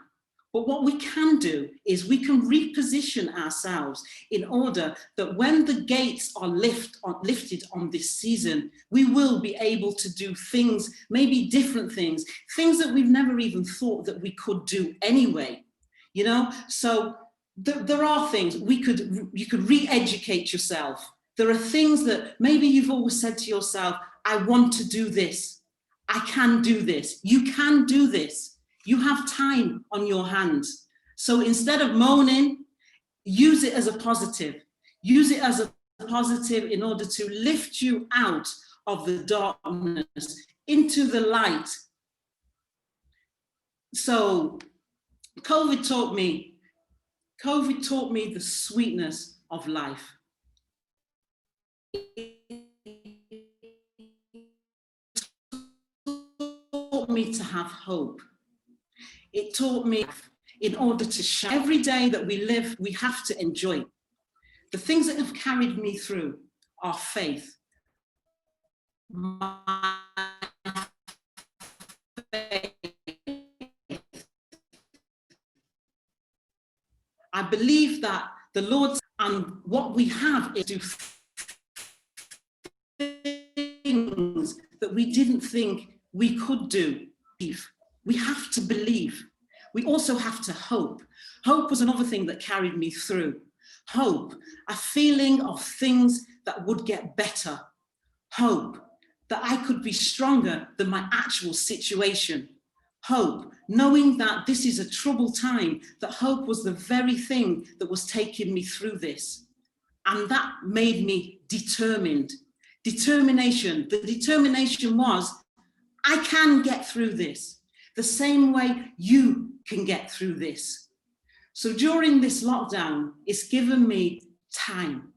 But what we can do is we can reposition ourselves in order that when the gates are lifted on this season, we will be able to do things, maybe different things that we've never even thought that we could do anyway. You know, so there are things you could re-educate yourself. There are things that maybe you've always said to yourself, I want to do this. I can do this. You can do this. You have time on your hands. So instead of moaning, use it as a positive. Use it as a positive in order to lift you out of the darkness into the light. So COVID taught me the sweetness of life. It taught me to have hope. It taught me in order to shine. Every day that we live, we have to enjoy. The things that have carried me through are faith. My faith. I believe that the Lord and what we have is to things that we didn't think we could do. We have to believe. We also have to hope. Hope was another thing that carried me through. Hope, a feeling of things that would get better. Hope that I could be stronger than my actual situation. Hope, knowing that this is a troubled time, that hope was the very thing that was taking me through this. And that made me determined. Determination. The determination was, I can get through this the same way you can get through this. So during this lockdown, it's given me time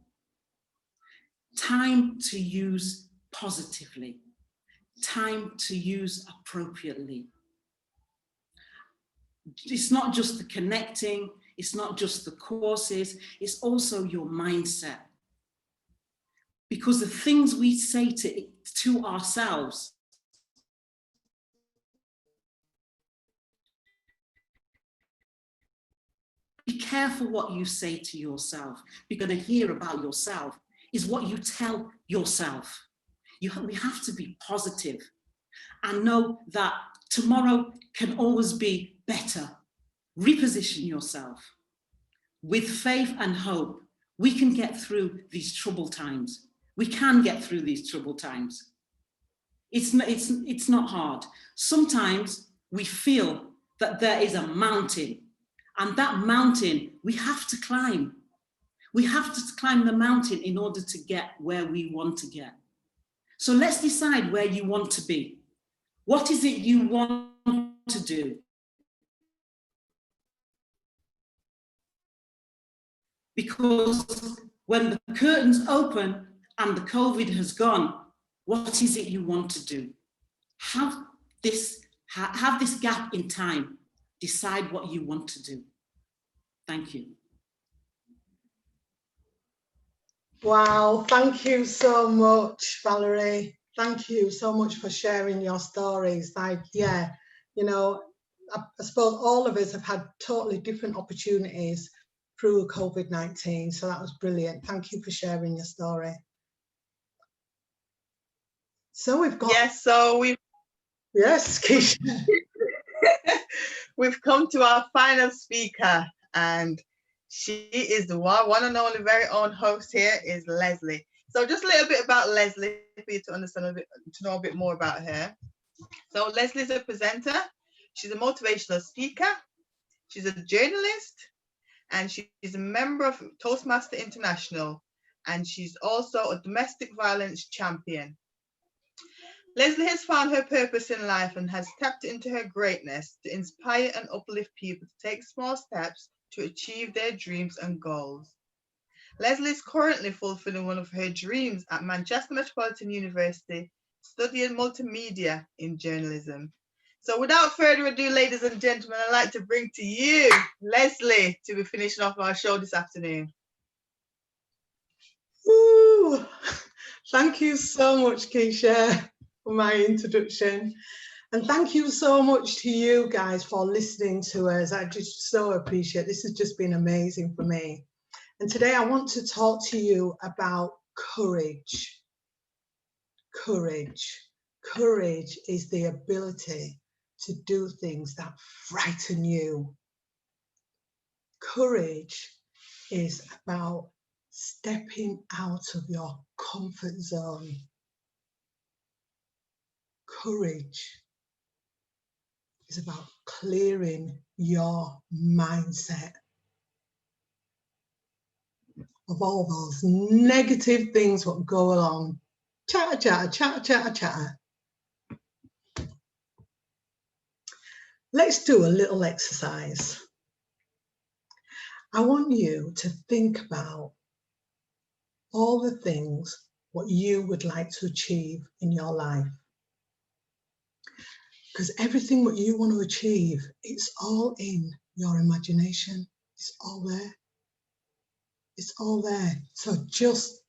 to use positively, time to use appropriately. It's not just the connecting, it's not just the courses, it's also your mindset. Because the things we say to ourselves be careful what you say to yourself. You're going to hear about yourself is what you tell yourself. We have to be positive and know that tomorrow can always be better. Reposition yourself. With faith and hope, we can get through these troubled times. We can get through these troubled times. It's not hard. Sometimes we feel that there is a mountain, and that mountain we have to climb. We have to climb the mountain in order to get where we want to get. So let's decide where you want to be. What is it you want to do? Because when the curtains open and the COVID has gone, what is it you want to do? Have this gap in time. Decide what you want to do. Thank you. Wow, thank you so much, Valerie. Thank you so much for sharing your stories. Yeah, you know, I suppose all of us have had totally different opportunities through COVID-19, so that was brilliant. Thank you for sharing your story. So we've got... Yes, Keisha. We've come to our final speaker, and she is the one and only very own host here is Leslie. So just a little bit about Leslie for you to understand to know a bit more about her. So Leslie's a presenter. She's a motivational speaker. She's a journalist, and she's a member of Toastmaster International, and she's also a domestic violence champion. Leslie has found her purpose in life and has tapped into her greatness to inspire and uplift people to take small steps to achieve their dreams and goals. Leslie is currently fulfilling one of her dreams at Manchester Metropolitan University, studying multimedia in journalism. So without further ado, ladies and gentlemen, I'd like to bring to you Leslie to be finishing off our show this afternoon. Ooh, thank you so much, Keisha, for my introduction. And thank you so much to you guys for listening to us. I just so appreciate it. This has just been amazing for me. And today I want to talk to you about courage. Courage. Courage is the ability to do things that frighten you. Courage is about stepping out of your comfort zone. Courage is about clearing your mindset of all those negative things that go along. Chatter, chatter, chatter, chatter, chatter. Let's do a little exercise. I want you to think about all the things what you would like to achieve in your life. Because everything what you want to achieve, it's all in your imagination. It's all there. It's all there. So just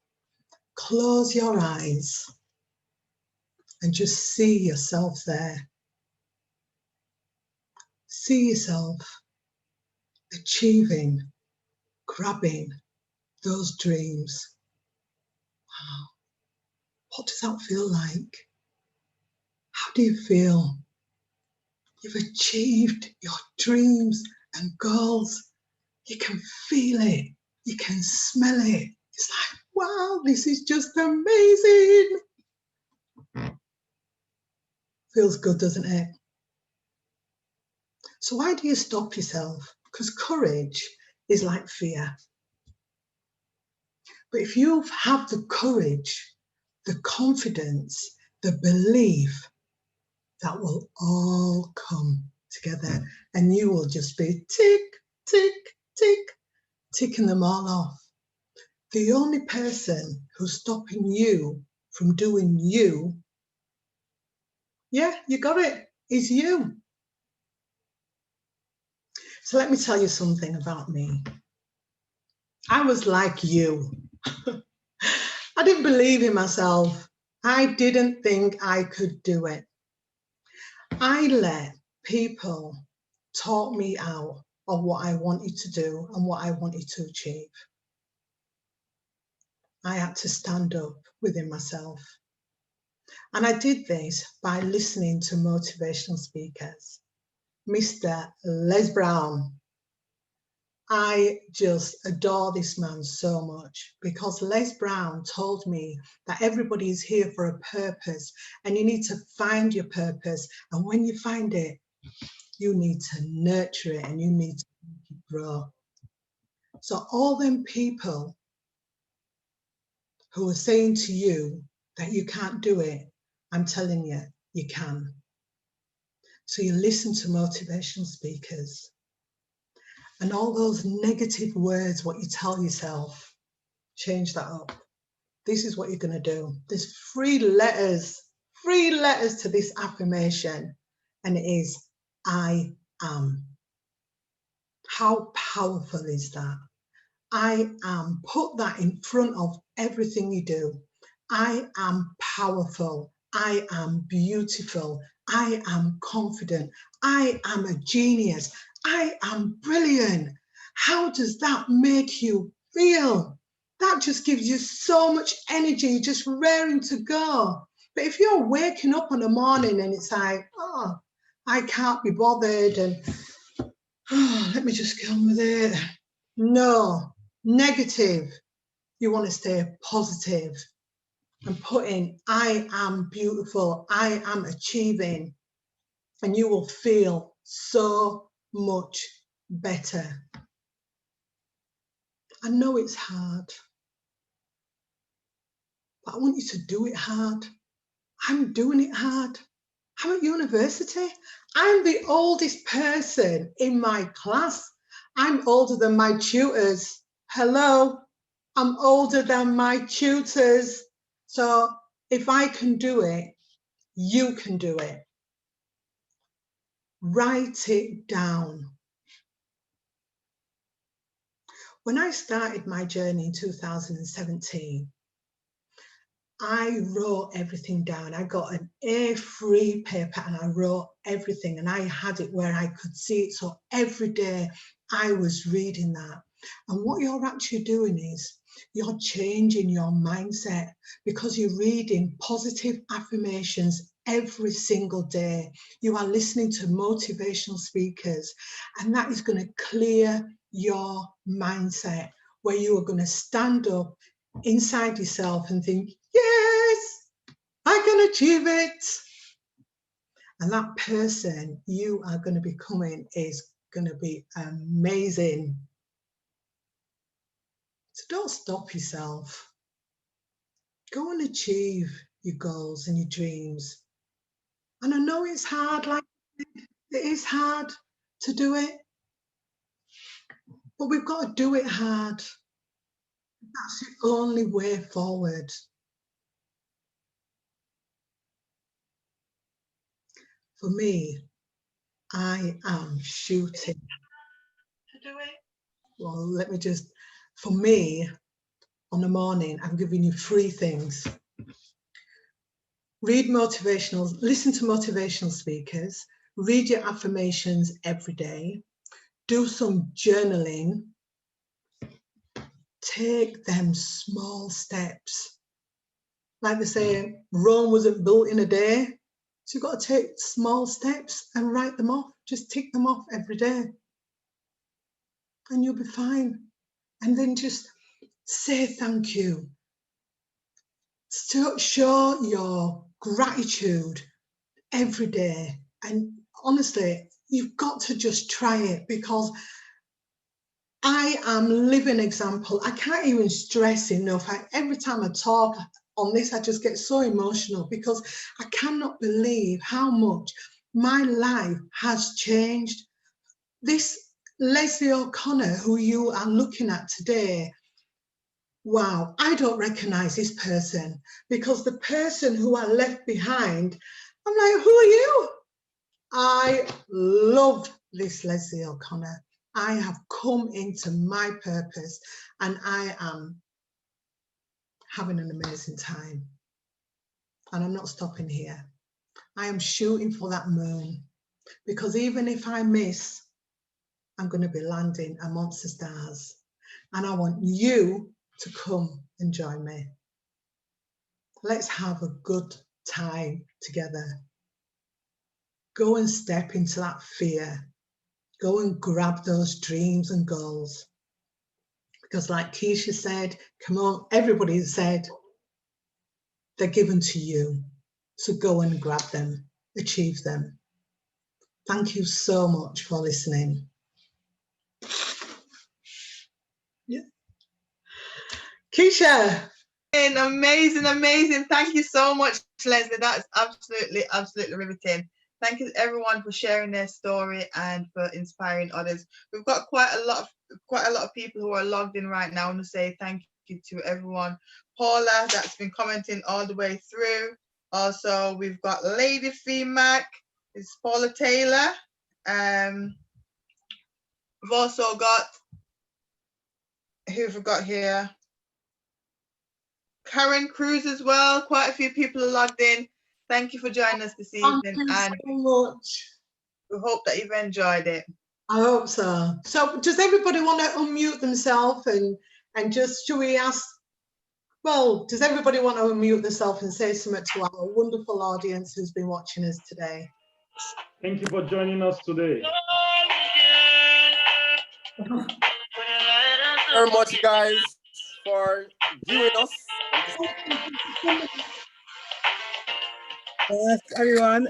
close your eyes and just see yourself there. See yourself achieving, grabbing those dreams. Wow. What does that feel like? How do you feel? You've achieved your dreams and goals. You can feel it. You can smell it. It's like, wow, this is just amazing. Feels good, doesn't it? So why do you stop yourself? Because courage is like fear. But if you have the courage, the confidence, the belief, that will all come together and you will just be tick, tick, tick, ticking them all off. The only person who's stopping you from doing you, yeah, you got it, is you. So let me tell you something about me. I was like you. I didn't believe in myself. I didn't think I could do it. I let people talk me out of what I wanted to do and what I wanted to achieve. I had to stand up within myself. And I did this by listening to motivational speakers. Mr. Les Brown. I just adore this man so much because Les Brown told me that everybody is here for a purpose and you need to find your purpose. And when you find it, you need to nurture it and you need to make it grow. So all them people who are saying to you that you can't do it, I'm telling you, you can. So you listen to motivational speakers and all those negative words, what you tell yourself, change that up. This is what you're going to do. There's 3 letters to this affirmation, and it is I am. How powerful is that? I am. Put that in front of everything you do. I am powerful. I am beautiful. I am confident. I am a genius. I am brilliant. How does that make you feel? That just gives you so much energy, just raring to go. But if you're waking up in the morning and it's like, oh, I can't be bothered and oh, let me just get on with it. No, negative. You want to stay positive and put in, I am beautiful, I am achieving, and you will feel so much better. I know it's hard, but I want you to do it hard. I'm doing it hard. I'm at university. I'm the oldest person in my class. I'm older than my tutors. Hello, I'm older than my tutors. So if I can do it, you can do it. Write it down. When I started my journey in 2017, I wrote everything down. I got an A3 paper and I wrote everything and I had it where I could see it. So every day I was reading that. And what you're actually doing is you're changing your mindset because you're reading positive affirmations every single day. You are listening to motivational speakers and that is going to clear your mindset where you are going to stand up inside yourself and think, yes, I can achieve it. And that person you are going to be becoming is going to be amazing. So don't stop yourself. Go and achieve your goals and your dreams. And I know it's hard, like it is hard to do it, but we've got to do it hard. That's the only way forward. For me, I am shooting to do it. Well, let me just, for me, on the morning, I'm giving you 3 things. Read motivational, listen to motivational speakers, read your affirmations every day, do some journaling, take them small steps. Like they say, Rome wasn't built in a day. So you've got to take small steps and write them off. Just tick them off every day. And you'll be fine. And then just say thank you. Show your gratitude every day. And honestly, you've got to just try it because I am living example. I can't even stress enough. Every time I talk on this, I just get so emotional because I cannot believe how much my life has changed. This Leslie O'Connor, who you are looking at today, wow, I don't recognize this person because the person who I left behind, I'm like, who are you? I love this Leslie O'Connor. I have come into my purpose and I am having an amazing time. And I'm not stopping here. I am shooting for that moon because even if I miss, I'm going to be landing amongst the stars. And I want you to come and join me. Let's have a good time together. Go and step into that fear. Go and grab those dreams and goals. Because like Keisha said, come on, everybody said, they're given to you. So go and grab them, achieve them. Thank you so much for listening. Yeah. Keisha. Amazing, amazing. Thank you so much, Leslie. That's absolutely, absolutely riveting. Thank you to everyone for sharing their story and for inspiring others. We've got quite a lot of people who are logged in right now. I want to say thank you to everyone. Paula, that's been commenting all the way through. Also, we've got Lady Mac. It's Paula Taylor. We've also got, who have we got here? Karen Cruz as well. Quite a few people are logged in. Thank you for joining us this evening. Thank you and so much. we hope that you've enjoyed it. I hope so. So does everybody want to unmute themselves and just, should we ask, well, does everybody want to unmute themselves and say something to our wonderful audience who's been watching us today? Thank you for joining us today. Very much, guys, for viewing us. Yes, everyone.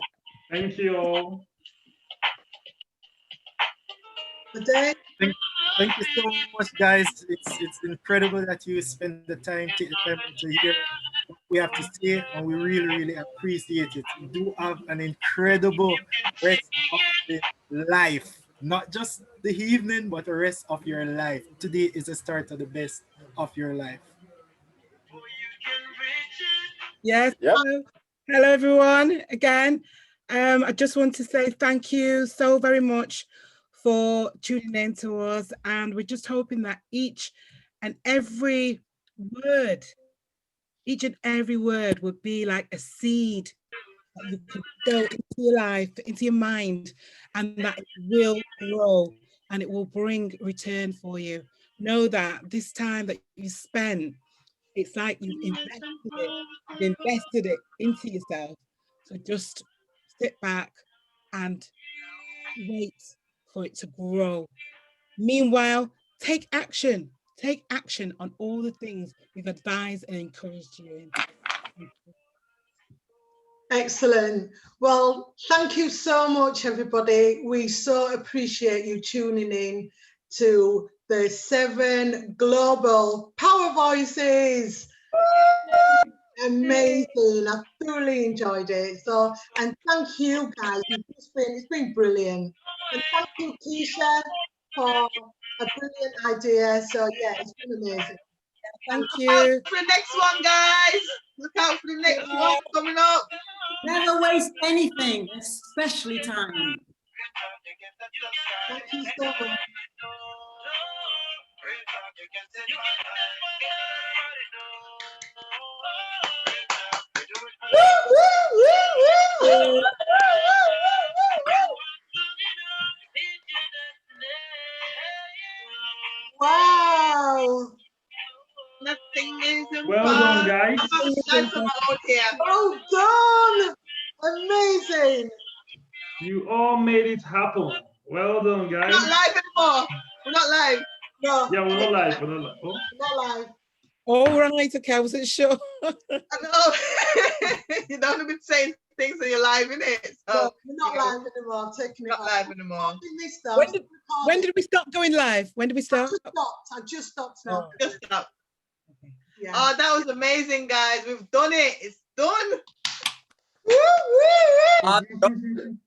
Thank you all. Today. Thank you so much, guys. It's incredible that you spend the time, take the time to hear what we have to say, and we really, really appreciate it. You do have an incredible rest of the life, not just the evening, but the rest of your life. Today is the start of the best of your life. Yes. Yep. Hello, everyone. Again, I just want to say thank you so very much for tuning in to us, and we're just hoping that each and every word would be like a seed that you can go into your life, into your mind, and that it will grow and it will bring return for you. Know that this time that you spend, it's like you've invested it into yourself. So just sit back and wait for it to grow. Meanwhile, take action on all the things we've advised and encouraged you in. Excellent. Well, thank you so much, everybody. We so appreciate you tuning in to the 7 Global Power Voices. Amazing. I thoroughly enjoyed it. So, and thank you, guys. It's been brilliant. And thank you, Keisha, for a brilliant idea. So, yeah, it's been amazing. Thank Look you. out for the next one, guys. Look out for the next one coming up. Never waste anything, especially time. Thank you so much. Wow. Nothing is Well done, guys. Well done. Amazing. You all made it happen. Well done, We're guys. not live anymore. We're not live. No. Yeah, we're not live. We're not live. Oh. Not live. All right, okay, I wasn't sure. I know. You don't have to be saying things in your live, innit? No, So we're not live anymore. Taking it not off. live anymore. Doing this though. When did we stop going live? When did we start? I just stopped now. Just stop. Yeah. Oh, that was amazing, guys. We've done it. It's done. Woo, woo, woo.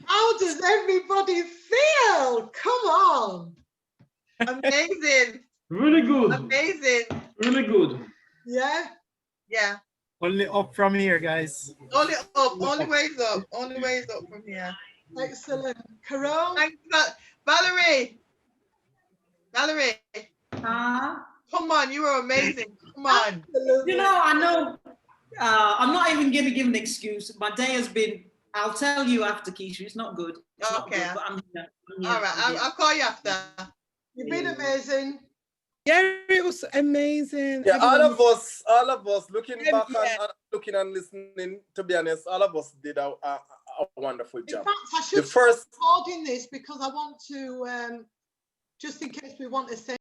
How does everybody feel? Come on. Amazing. Really good. Amazing. Really good. Yeah. Yeah. Only up from here, guys. Only up. Only ways up. Only ways up from here. Excellent. Carol? Thanks, Valerie. Valerie. Come on, you were amazing. Come on. Absolutely. You know, I know, I'm not even going to give an excuse. My day has been, I'll tell you after, Keisha, it's not good. It's not Okay. good, but I'm here. All right, I'll call you after. You've been amazing. Yeah, it was amazing. Yeah, Everyone all of us looking Yeah, back yeah. and looking and listening, to be honest, all of us did a wonderful In job. fact, I should The first be recording this because I want to, just in case we want to say